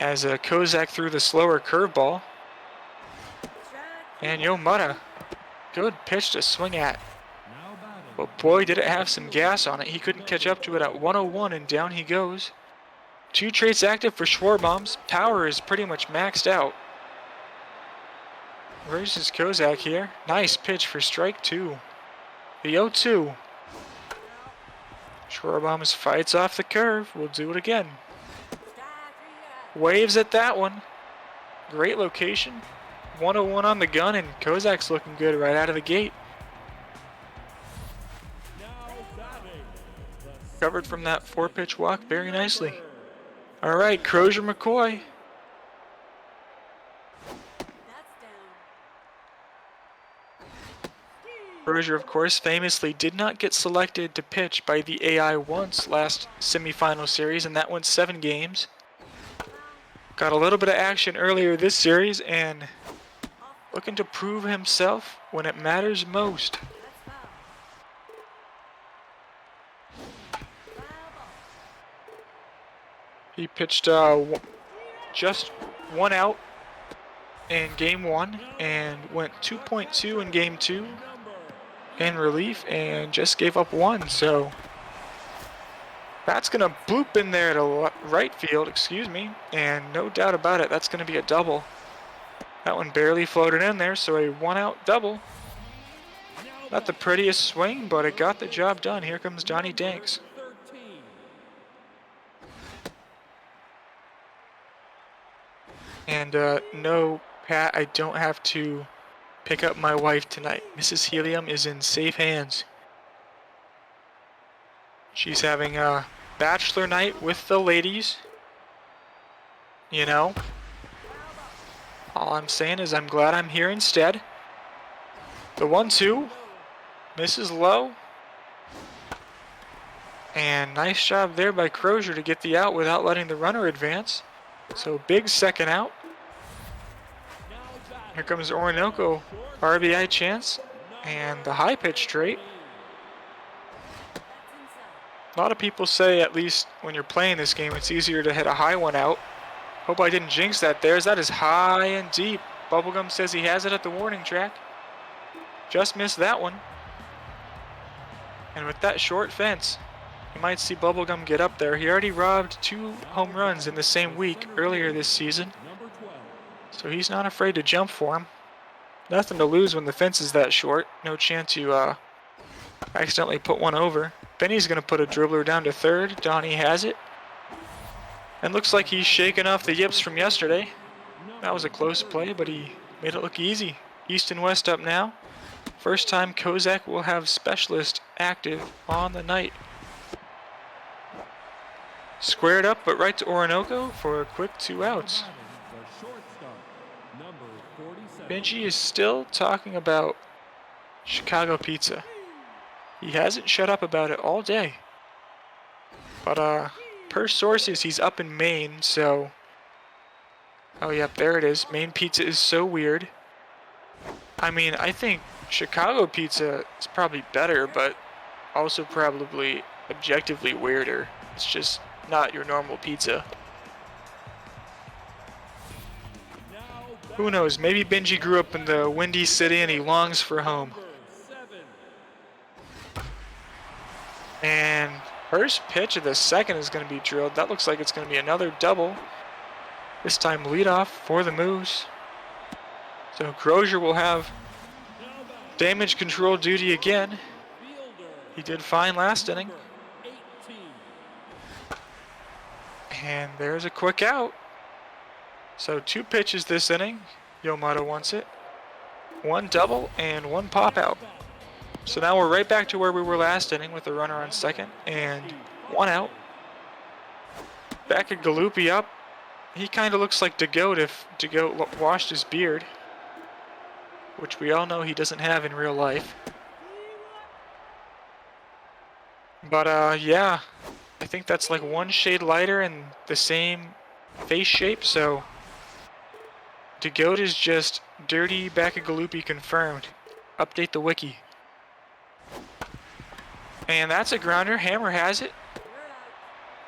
as Kozak threw the slower curveball. And Mata, good pitch to swing at. But boy, did it have some gas on it. He couldn't catch up to it at 101, and down he goes. 2 traits active for Schwarbaum's. Power is pretty much maxed out. Versus Kozak here. Nice pitch for strike 2. The 0-2. Schwarbaum's fights off the curve. We'll do it again. Waves at that one. Great location. 101 on the gun, and Kozak's looking good right out of the gate. Covered from that 4-pitch walk very nicely. All right, Crozier McCoy. Crozier, of course, famously did not get selected to pitch by the AI once last semifinal series, and that went 7 games. Got a little bit of action earlier this series, and looking to prove himself when it matters most. He pitched just 1 out in game 1 and went 2.2 in game 2 in relief and just gave up 1. So that's going to bloop in there to right field, and no doubt about it, that's going to be a double. That one barely floated in there, so a 1-out double. Not the prettiest swing, but it got the job done. Here comes Johnny Danks. And no, Pat, I don't have to pick up my wife tonight. Mrs. Helium is in safe hands. She's having a bachelor night with the ladies. You know. All I'm saying is I'm glad I'm here instead. The 1-2 misses low. And nice job there by Crozier to get the out without letting the runner advance. So big second out. Here comes Orinoco, RBI chance, and the high pitch trait. A lot of people say, at least when you're playing this game, it's easier to hit a high one out. Hope I didn't jinx that there. That is high and deep. Bubblegum says he has it at the warning track. Just missed that one. And with that short fence, you might see Bubblegum get up there. He already robbed 2 home runs in the same week earlier this season. So he's not afraid to jump for him. Nothing to lose when the fence is that short. No chance you accidentally put one over. Benny's going to put a dribbler down to third. Donnie has it. And looks like he's shaking off the yips from yesterday. That was a close play, but he made it look easy. East and West up now. First time Kozak will have specialist active on the night. Squared up, but right to Orinoco for a quick 2 outs. Benji is still talking about Chicago pizza. He hasn't shut up about it all day. But per sources, he's up in Maine, so... Oh, yep, there it is. Maine pizza is so weird. I mean, I think Chicago pizza is probably better, but also probably objectively weirder. It's just not your normal pizza. Who knows? Maybe Benji grew up in the Windy City and he longs for home. Number 7. And first pitch of the second is going to be drilled. That looks like it's going to be another double. This time leadoff for the Moose. So Crozier will have damage control duty again. Fielder. He did fine last inning. Number 18. And there's a quick out. So 2 pitches this inning. Yomata wants it. 1 double and 1 pop out. So now we're right back to where we were last inning with a runner on second and 1 out. Back at Galuppi up. He kind of looks like DeGoat if DeGoat washed his beard, which we all know he doesn't have in real life. But yeah, I think that's like 1 shade lighter and the same face shape, so DeGoat is just dirty back at Galuppi confirmed. Update the wiki. And that's a grounder. Hammer has it.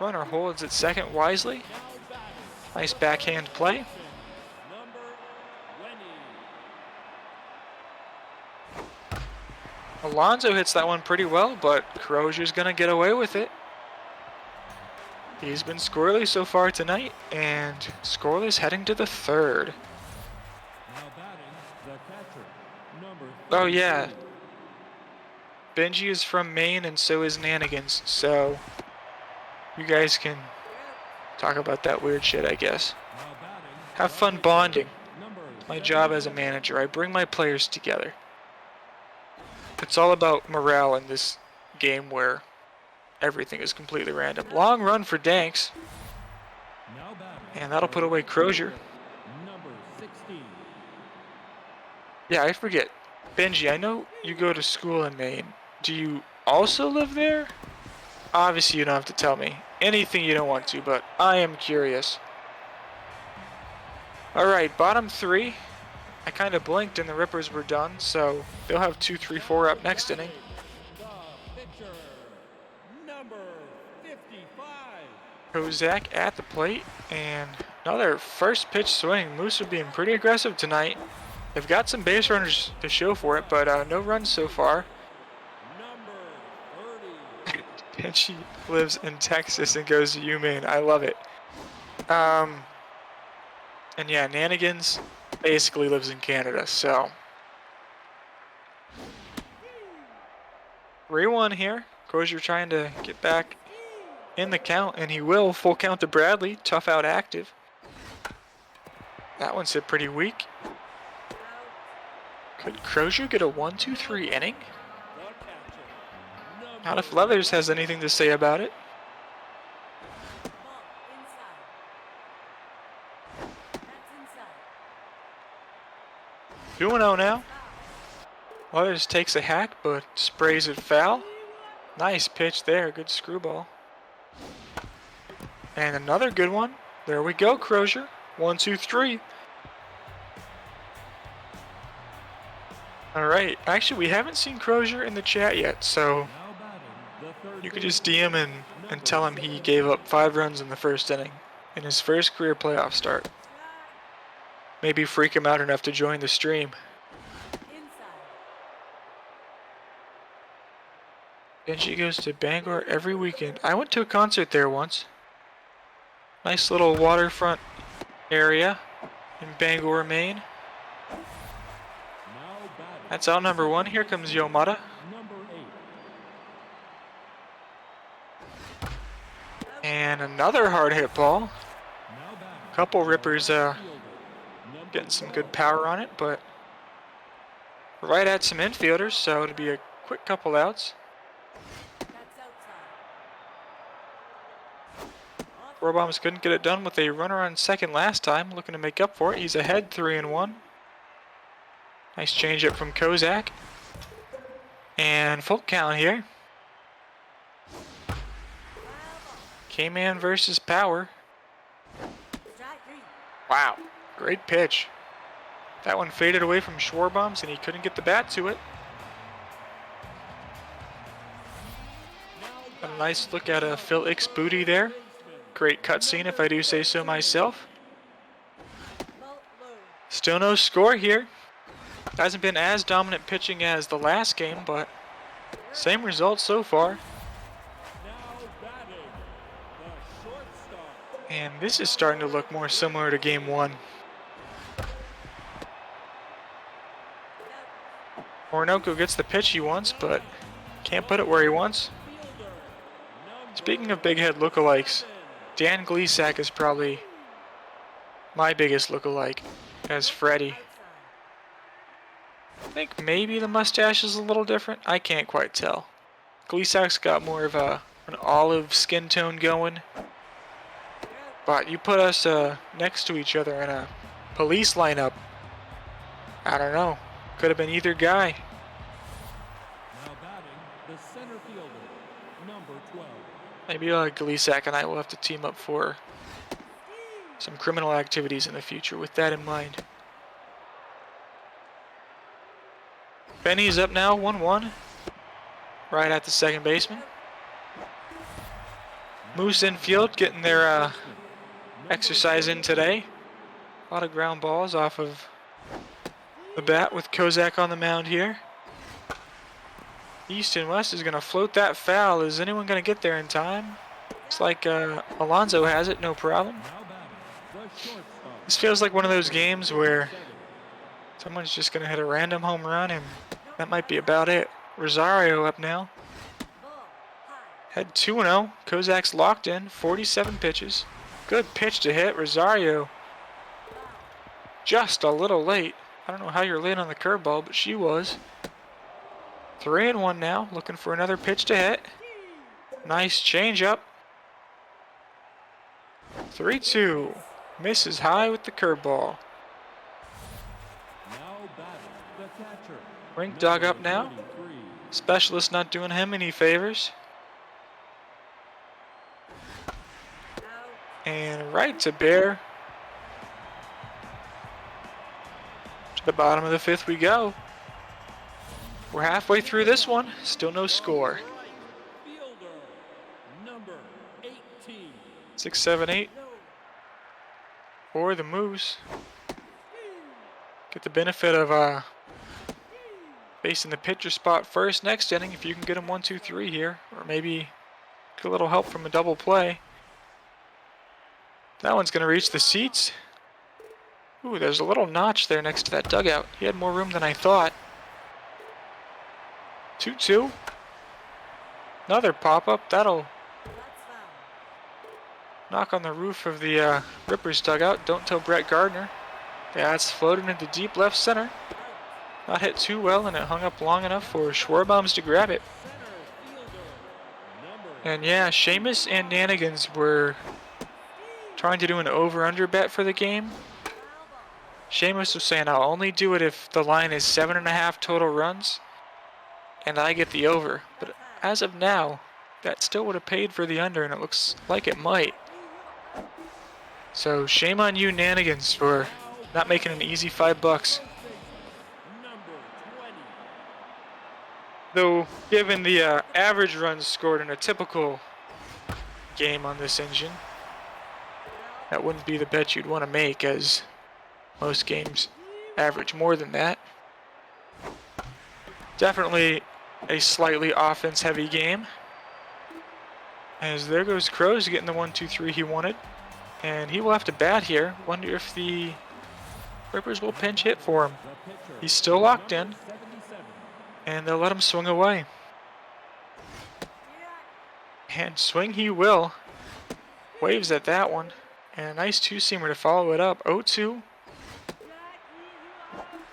Runner holds at second wisely. Nice backhand play. Number 20. Alonso hits that one pretty well, but Crozier's gonna get away with it. He's been scoreless so far tonight, and scoreless heading to the third. Now batting, the catcher. Number Oh yeah. Benji is from Maine and so is Nanigans, so you guys can talk about that weird shit, I guess. Now batting, Have fun bonding. number My job as a manager, I bring my players together. It's all about morale in this game where everything is completely random. Long run for Danks, Now batting, and that'll put away Crozier. number 16. Yeah, I forget. Benji, I know you go to school in Maine. Do you also live there? Obviously, you don't have to tell me anything you don't want to, but I am curious. Alright, bottom 3. I kind of blinked and the Rippers were done, so they'll have 2, 3, 4 up next inning. The pitcher, number 55. Kozak at the plate, and another first pitch swing. Moose are being pretty aggressive tonight. They've got some base runners to show for it, but no runs so far. Number 30. And she lives in Texas and goes to UMaine. I love it. And yeah, Nanigans basically lives in Canada, so. 3-1 here. Crozier trying to get back in the count, and he will. Full count to Bradley. Tough out active. That one's hit pretty weak. Could Crozier get a 1-2-3 inning? The catcher, Not if Leathers has anything to say about it. Ball inside. That's inside. 2-0 now. Leathers takes a hack, but sprays it foul. Nice pitch there. Good screwball. And another good one. There we go, Crozier. 1-2-3. Alright, actually we haven't seen Crozier in the chat yet, so now batting, the third you could just DM and tell him he gave up 5 runs in the first inning in his first career playoff start. Maybe freak him out enough to join the stream. Inside. Benji goes to Bangor every weekend. I went to a concert there once. Nice little waterfront area in Bangor, Maine. Now batting, That's out number 1. Here comes Yomata. number 8. And another hard hit ball. Now batting, Couple rippers fielder, number getting some good power on it, but right at some infielders, so it'll be a quick couple outs. That's outside. Robombs couldn't get it done with a runner on second last time, looking to make up for it. He's ahead 3-1. Nice changeup from Kozak. And full count here. K-Man versus Power. Strike 3. Wow, great pitch. That one faded away from Schwarbaum's and he couldn't get the bat to it. A nice look at a Phil Ick's booty there. Great cutscene if I do say so myself. Ball low. Still no score here. Hasn't been as dominant pitching as the last game, but same result so far. Now batting, the shortstop. And this is starting to look more similar to game 1. Orinoco gets the pitch he wants, but can't put it where he wants. Fielder, number Speaking of big head lookalikes, Dan Gleesack is probably my biggest lookalike as Freddy. I think maybe the mustache is a little different. I can't quite tell. Gleesack's got more of an olive skin tone going. But you put us next to each other in a police lineup. I don't know. Could have been either guy. Now batting, the center fielder, number 12. Maybe Gleesack and I will have to team up for some criminal activities in the future with that in mind. Benny's up now, 1-1. Right at the second baseman. Moose infield getting their exercise in today. A lot of ground balls off of the bat with Kozak on the mound here. East and West is going to float that foul. Is anyone going to get there in time? Looks like Alonso has it, no problem. Now batting, the shortstop. This feels like one of those games where someone's just going to hit a random home run, and that might be about it. Rosario up now. Head 2-0. Kozak's locked in. 47 pitches. Good pitch to hit. Rosario just a little late. I don't know how you're late on the curveball, but she was. 3-1 now. Looking for another pitch to hit. Nice changeup. 3-2. Misses high with the curveball. Now batting, the catcher. Rink dog up now. 23. Specialist not doing him any favors. And right to Bear. To the bottom of the 5th we go. We're halfway through this one. Still no score. Right fielder, number 18. 6, 7, 8. For the Moose. Get the benefit of facing the pitcher spot first next inning if you can get him 1, 2, 3 here. Or maybe get a little help from a double play. That one's going to reach the seats. Ooh, there's a little notch there next to that dugout. He had more room than I thought. 2-2. Another pop-up. That'll knock on the roof of the Rippers dugout. Don't tell Brett Gardner. Yeah, it's floated into deep left center. Not hit too well, and it hung up long enough for Schwarbaums to grab it. And yeah, Seamus and Nanigans were trying to do an over-under bet for the game. Seamus was saying, I'll only do it if the line is 7.5 total runs, and I get the over. But as of now, that still would have paid for the under, and it looks like it might. So shame on you, Nanigans, for not making an easy $5. Number 20. Though, given the average runs scored in a typical game on this engine, that wouldn't be the bet you'd want to make, as most games average more than that. Definitely a slightly offense-heavy game. As there goes Crows getting the 1, 2, 3 he wanted. And he will have to bat here. Wonder if the Rippers will pinch hit for him. The pitcher, He's still locked in, 77. and they'll let him swing away. And swing he will. Waves at that one. And a nice two-seamer to follow it up. 0-2.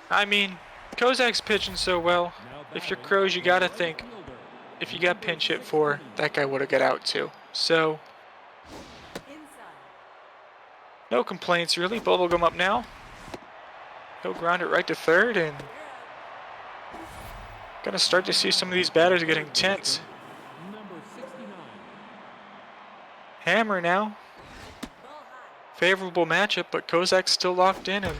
I mean, Kozak's pitching so well. If you're Crows, you gotta think, if you got pinch hit for, that guy would have got out too. So, no complaints really. Bubblegum up now. He'll ground it right to third, and gonna start to see some of these batters getting tense. Number 69. Hammer now. Favorable matchup, but Kozak's still locked in, and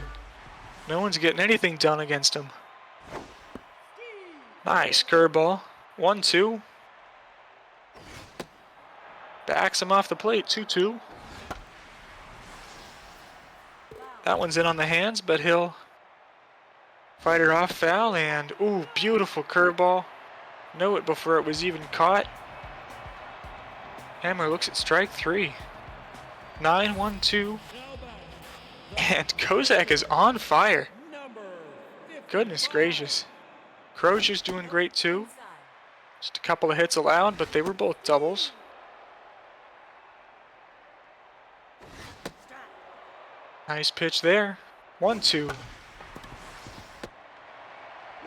no one's getting anything done against him. Nice curveball. 1-2. Backs him off the plate. 2-2. That one's in on the hands, but he'll fight her off. Foul, and ooh, beautiful curveball. Know it before it was even caught. Hammer looks at strike 3. 9-1-2. And Kozak is on fire. Goodness gracious. Crozier's doing great too. Just a couple of hits allowed, but they were both doubles. Nice pitch there. 1-2.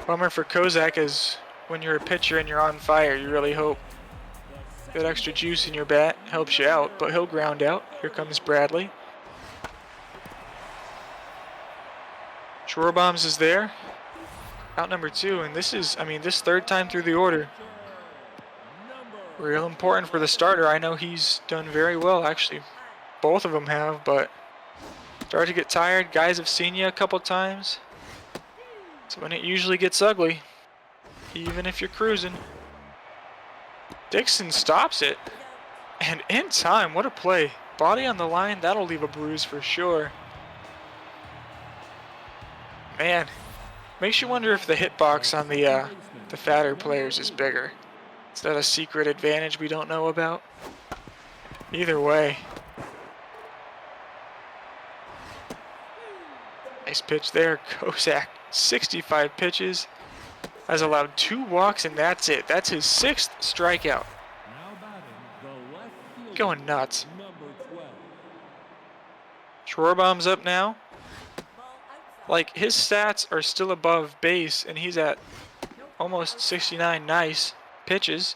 Bummer for Kozak is when you're a pitcher and you're on fire, you really hope that extra juice in your bat helps you out, but he'll ground out. Here comes Bradley. Schwarbombs is there. Out number 2, and this is, this third time through the order. Real important for the starter. I know he's done very well, actually. Both of them have, but start to get tired. Guys have seen you a couple times. So when it usually gets ugly, even if you're cruising. Dixon stops it. And in time, what a play. Body on the line, that'll leave a bruise for sure. Man, makes you wonder if the hitbox on the fatter players is bigger. Is that a secret advantage we don't know about? Either way. Nice pitch there, Kozak. 65 pitches. Has allowed 2 walks, and that's it. That's his 6th strikeout. Going nuts. Schwarbomb's up now. Like, his stats are still above base, and he's at almost 69 nice pitches.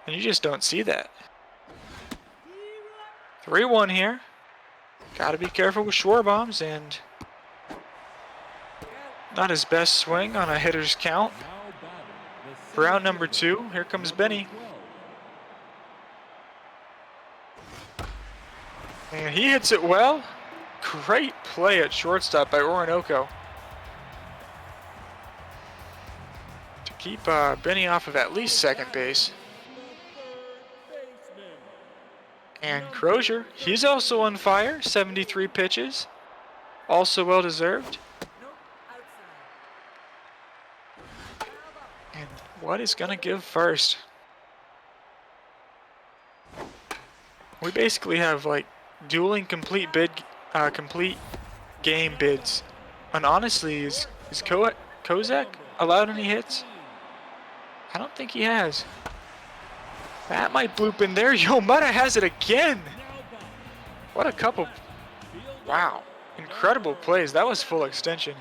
And you just don't see that. 3-1 here. Gotta be careful with Schwarbombs, and not his best swing on a hitter's count. For out number 2, here comes Benny. And he hits it well. Great play at shortstop by Orinoco to keep Benny off of at least second base. And Crozier, he's also on fire. 73 pitches. Also well deserved. And what is going to give first? We basically have like dueling complete game bids. And honestly, is Kozak allowed any hits? I don't think he has. That might bloop in there. Yomada has it again. What a couple. Wow. Incredible plays. That was full extension.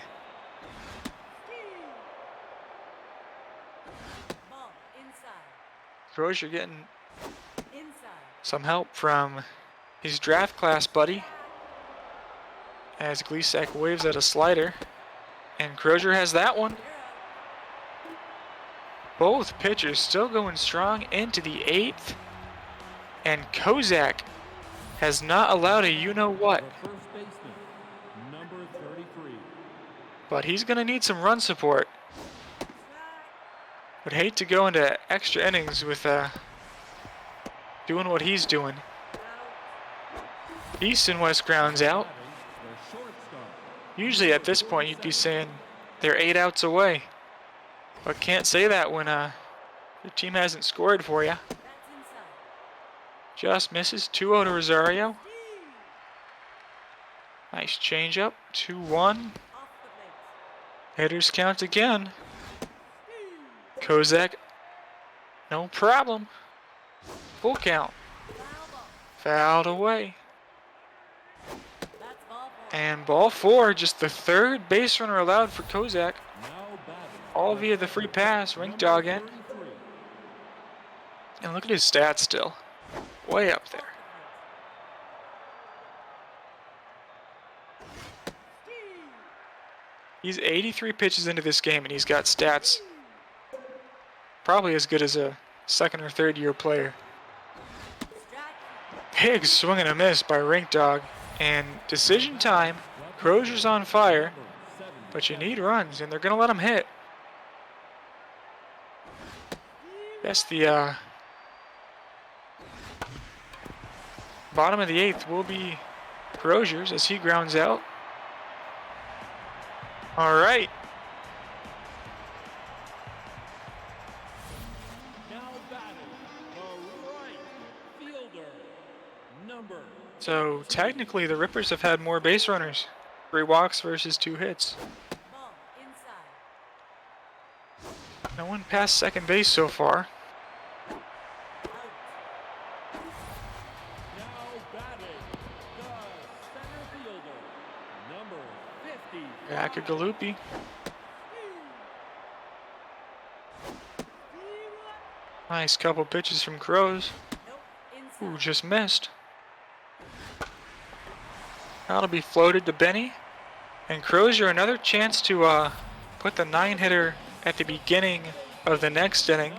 Crozier getting some help from his draft class buddy as Gleasack waves at a slider. And Crozier has that one. Both pitchers still going strong into the 8th. And Kozak has not allowed a you-know-what. But he's going to need some run support. Would hate to go into extra innings with doing what he's doing. East and West grounds out. Usually at this point you'd be saying they're 8 outs away. But can't say that when your team hasn't scored for you. Just misses. 2-0 to Rosario. Nice changeup. 2-1. Hitters count again. Kozak. No problem. Full count. Fouled away. And ball 4. Just the 3rd base runner allowed for Kozak. All via the free pass, rink dog in. And look at his stats still. Way up there. He's 83 pitches into this game and he's got stats probably as good as a 2nd or 3rd year player. Big swing and a miss by rink dog. And decision time. Crozier's on fire. But you need runs and they're going to let him hit. Yes, the bottom of the 8th will be Croziers as he grounds out. All right. Now batting the right fielder. Number So technically the Rippers have had more base runners. 3 walks versus 2 hits. Ball inside. No one past second base so far. now batting the center fielder. Number 50. Galupi. Nice couple pitches from Crows. Nope. Inside. Ooh, just missed. That'll be floated to Benny. And Crozier, another chance to put the 9-hitter at the beginning of the next inning.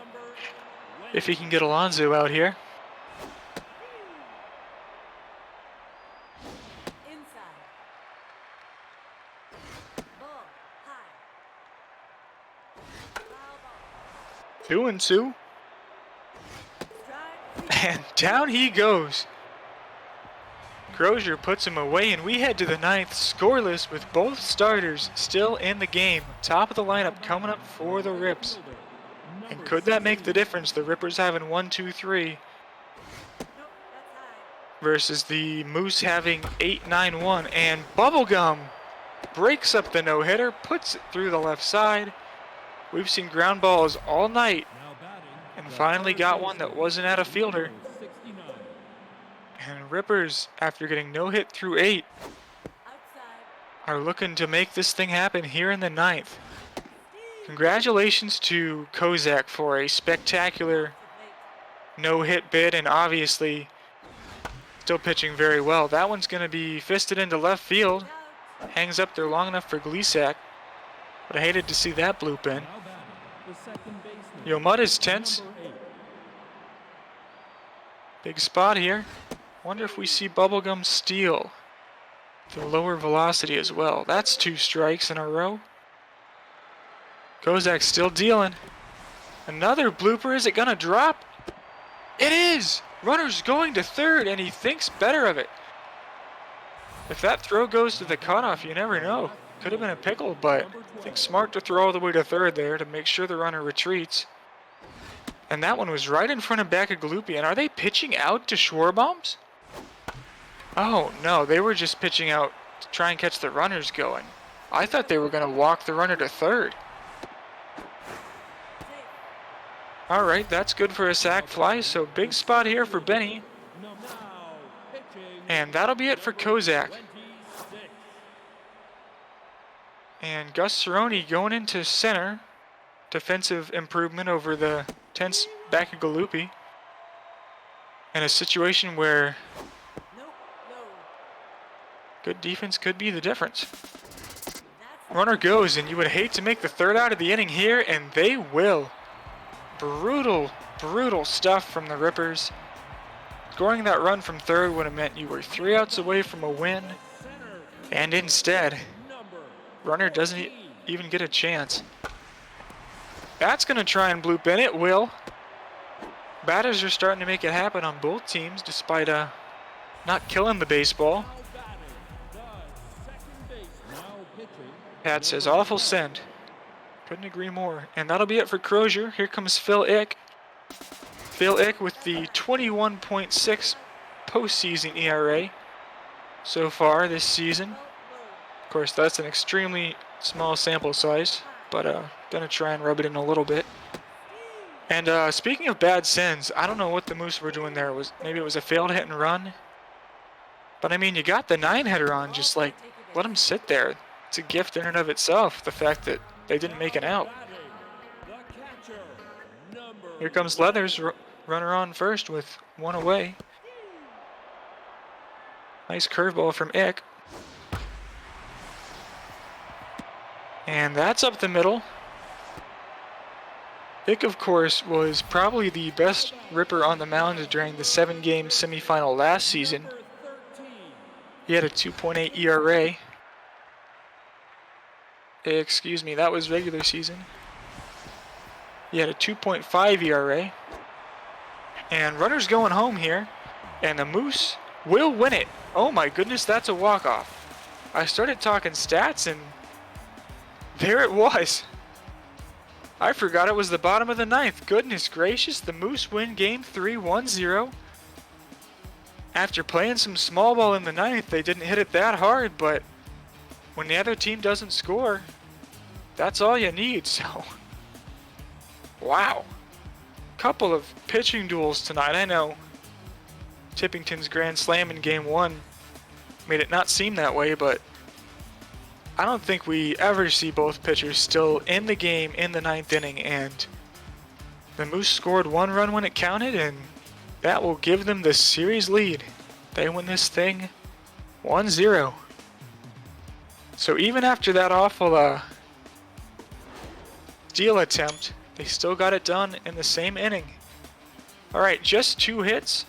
If he can get Alonso out here. Inside. Ball high. Foul ball. 2-2. Strike three. And down he goes. Crozier puts him away, and we head to the 9th, scoreless with both starters still in the game. Top of the lineup coming up for the Rips. And could that make the difference? The Rippers having 1, 2, 3 Nope. That's high. versus the Moose having 8, 9, 1. And Bubblegum breaks up the no-hitter, puts it through the left side. We've seen ground balls all night, Now batting and the finally third got one baseman. that wasn't at a fielder. Number 69. And Rippers, after getting no hit through 8, Outside. are looking to make this thing happen here in the 9th. Congratulations to Kozak for a spectacular no-hit bid, and obviously still pitching very well. That one's going to be fisted into left field. Out. Hangs up there long enough for Gleasak, but I hated to see that bloop in. Now batting the second baseman. Yo, Mud is tense. Number 8. Big spot here. Wonder if we see Bubblegum steal the lower velocity as well. That's 2 strikes in a row. Kozak still dealing. Another blooper. Is it gonna drop? It is! Runner's going to third, and he thinks better of it. If that throw goes to the cutoff, you never know. Could have been a pickle, but I think smart to throw all the way to third there to make sure the runner retreats. And that one was right in front of Galupi. And are they pitching out to Schwarbaum's? Oh, no, they were just pitching out to try and catch the runners going. I thought they were going to walk the runner to third. All right, that's good for a sac fly, so big spot here for Benny. Now pitching. And that'll be it for Kozak. 26. And Gus Cerrone going into center. Defensive improvement over the tense Galupi. In a situation where Nope. Low. good defense could be the difference. That's Runner goes, and you would hate to make the third out of the inning here, and they will. Brutal, brutal stuff from the Rippers. Scoring that run from third would have meant you were 3 outs away from a win, Center. and instead, Number runner doesn't even get a chance. That's going to try and bloop in. It will. Batters are starting to make it happen on both teams, despite not killing the baseball. now batting the second baseman. Now pitching. Pat says, awful send. Couldn't agree more. And that'll be it for Crozier. Here comes Phil Ick. Phil Ick with the 21.6 postseason ERA so far this season. Of course, that's an extremely small sample size, but gonna try and rub it in a little bit. And speaking of bad sends, I don't know what the Moose were doing there. Maybe it was a failed hit and run. But I mean, you got the 9-hitter on, just like let him sit there. It's a gift in and of itself, the fact that they didn't make an out. Batting the catcher. Number Here comes Leathers, runner on first with 1 away. Nice curveball from Ick. And that's up the middle. Ick, of course, was probably the best Ripper on the mound during the 7-game semifinal last season. number 13. He had a 2.8 ERA. Excuse me, that was regular season. He had a 2.5 ERA. And runners going home here. And the Moose will win it. Oh my goodness, that's a walk-off. I started talking stats and there it was. I forgot it was the bottom of the ninth. Goodness gracious, the Moose win game 3 1-0. After playing some small ball in the ninth, they didn't hit it that hard, but when the other team doesn't score, that's all you need, so. Wow. Couple of pitching duels tonight. I know Tippington's grand slam in game 1 made it not seem that way, but I don't think we ever see both pitchers still in the game in the ninth inning, and the Moose scored 1 run when it counted, and that will give them the series lead. They win this thing 1-0. So even after that awful steal attempt, they still got it done in the same inning. Alright, just 2 hits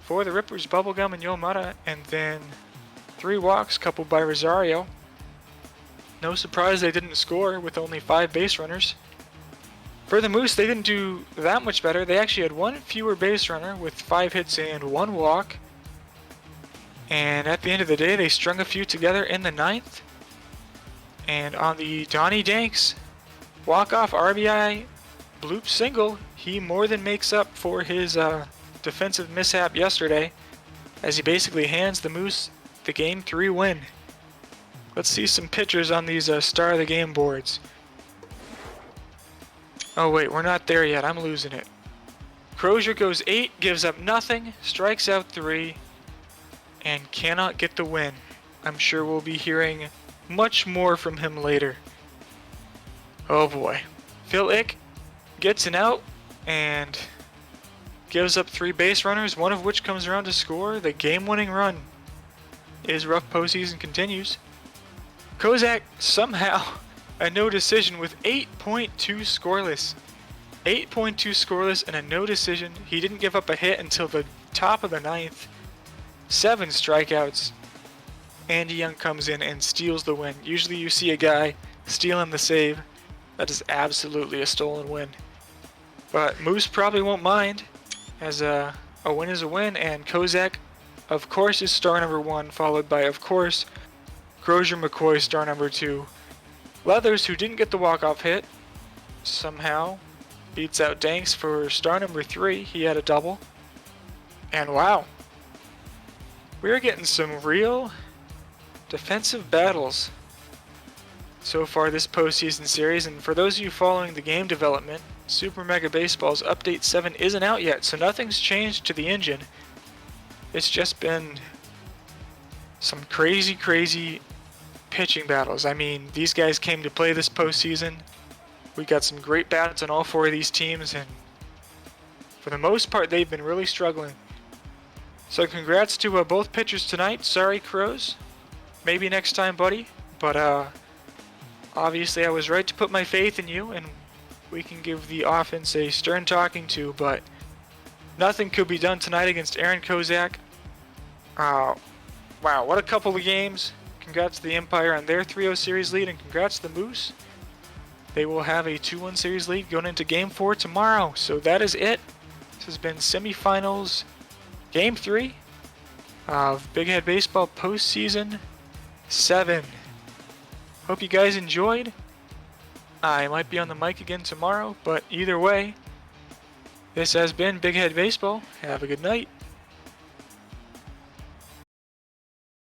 for the Rippers, Bubblegum and Yomata, and then 3 walks coupled by Rosario. No surprise they didn't score with only 5 base runners. For the Moose, they didn't do that much better. They actually had 1 fewer base runner with 5 hits and 1 walk. And at the end of the day, they strung a few together in the ninth. And on the Donnie Danks walk-off RBI bloop single, he more than makes up for his defensive mishap yesterday, as he basically hands the Moose the Game 3 win. Let's see some pictures on these Star of the Game boards. Oh wait, we're not there yet. I'm losing it. Crozier goes 8, gives up nothing, strikes out 3, and cannot get the win. I'm sure we'll be hearing much more from him later. Oh boy. Phil Ick gets an out and gives up 3 base runners, one of which comes around to score. The game-winning run. His rough postseason continues. Kozak somehow a no decision with 8.2 scoreless. 8.2 scoreless and a no decision. He didn't give up a hit until the top of the ninth. 7 strikeouts. Andy Young comes in and steals the win. Usually you see a guy stealing the save. That is absolutely a stolen win. But Moose probably won't mind, as a win is a win, and Kozak, of course, is star number 1, followed by, of course, Crozier McCoy, star number 2. Leathers, who didn't get the walk-off hit, somehow beats out Danks for star number 3. He had a double. And wow, we're getting some real defensive battles so far this postseason series. And for those of you following the game development, Super Mega Baseball's Update 7 isn't out yet, so nothing's changed to the engine. It's just been some crazy pitching battles. I mean, these guys came to play this postseason. We got some great bats on all 4 of these teams, and for the most part, they've been really struggling. So congrats to both pitchers tonight. Sorry, Crows. Maybe next time, buddy. But obviously I was right to put my faith in you, and we can give the offense a stern talking to, but nothing could be done tonight against Aaron Kozak. Wow, what a couple of games. Congrats to the Empire on their 3-0 series lead, and congrats to the Moose. They will have a 2-1 series lead going into Game 4 tomorrow. So that is it. This has been semifinals Game 3 of Big Head Baseball Postseason 7. Hope you guys enjoyed. I might be on the mic again tomorrow, but either way, this has been Big Head Baseball. Have a good night.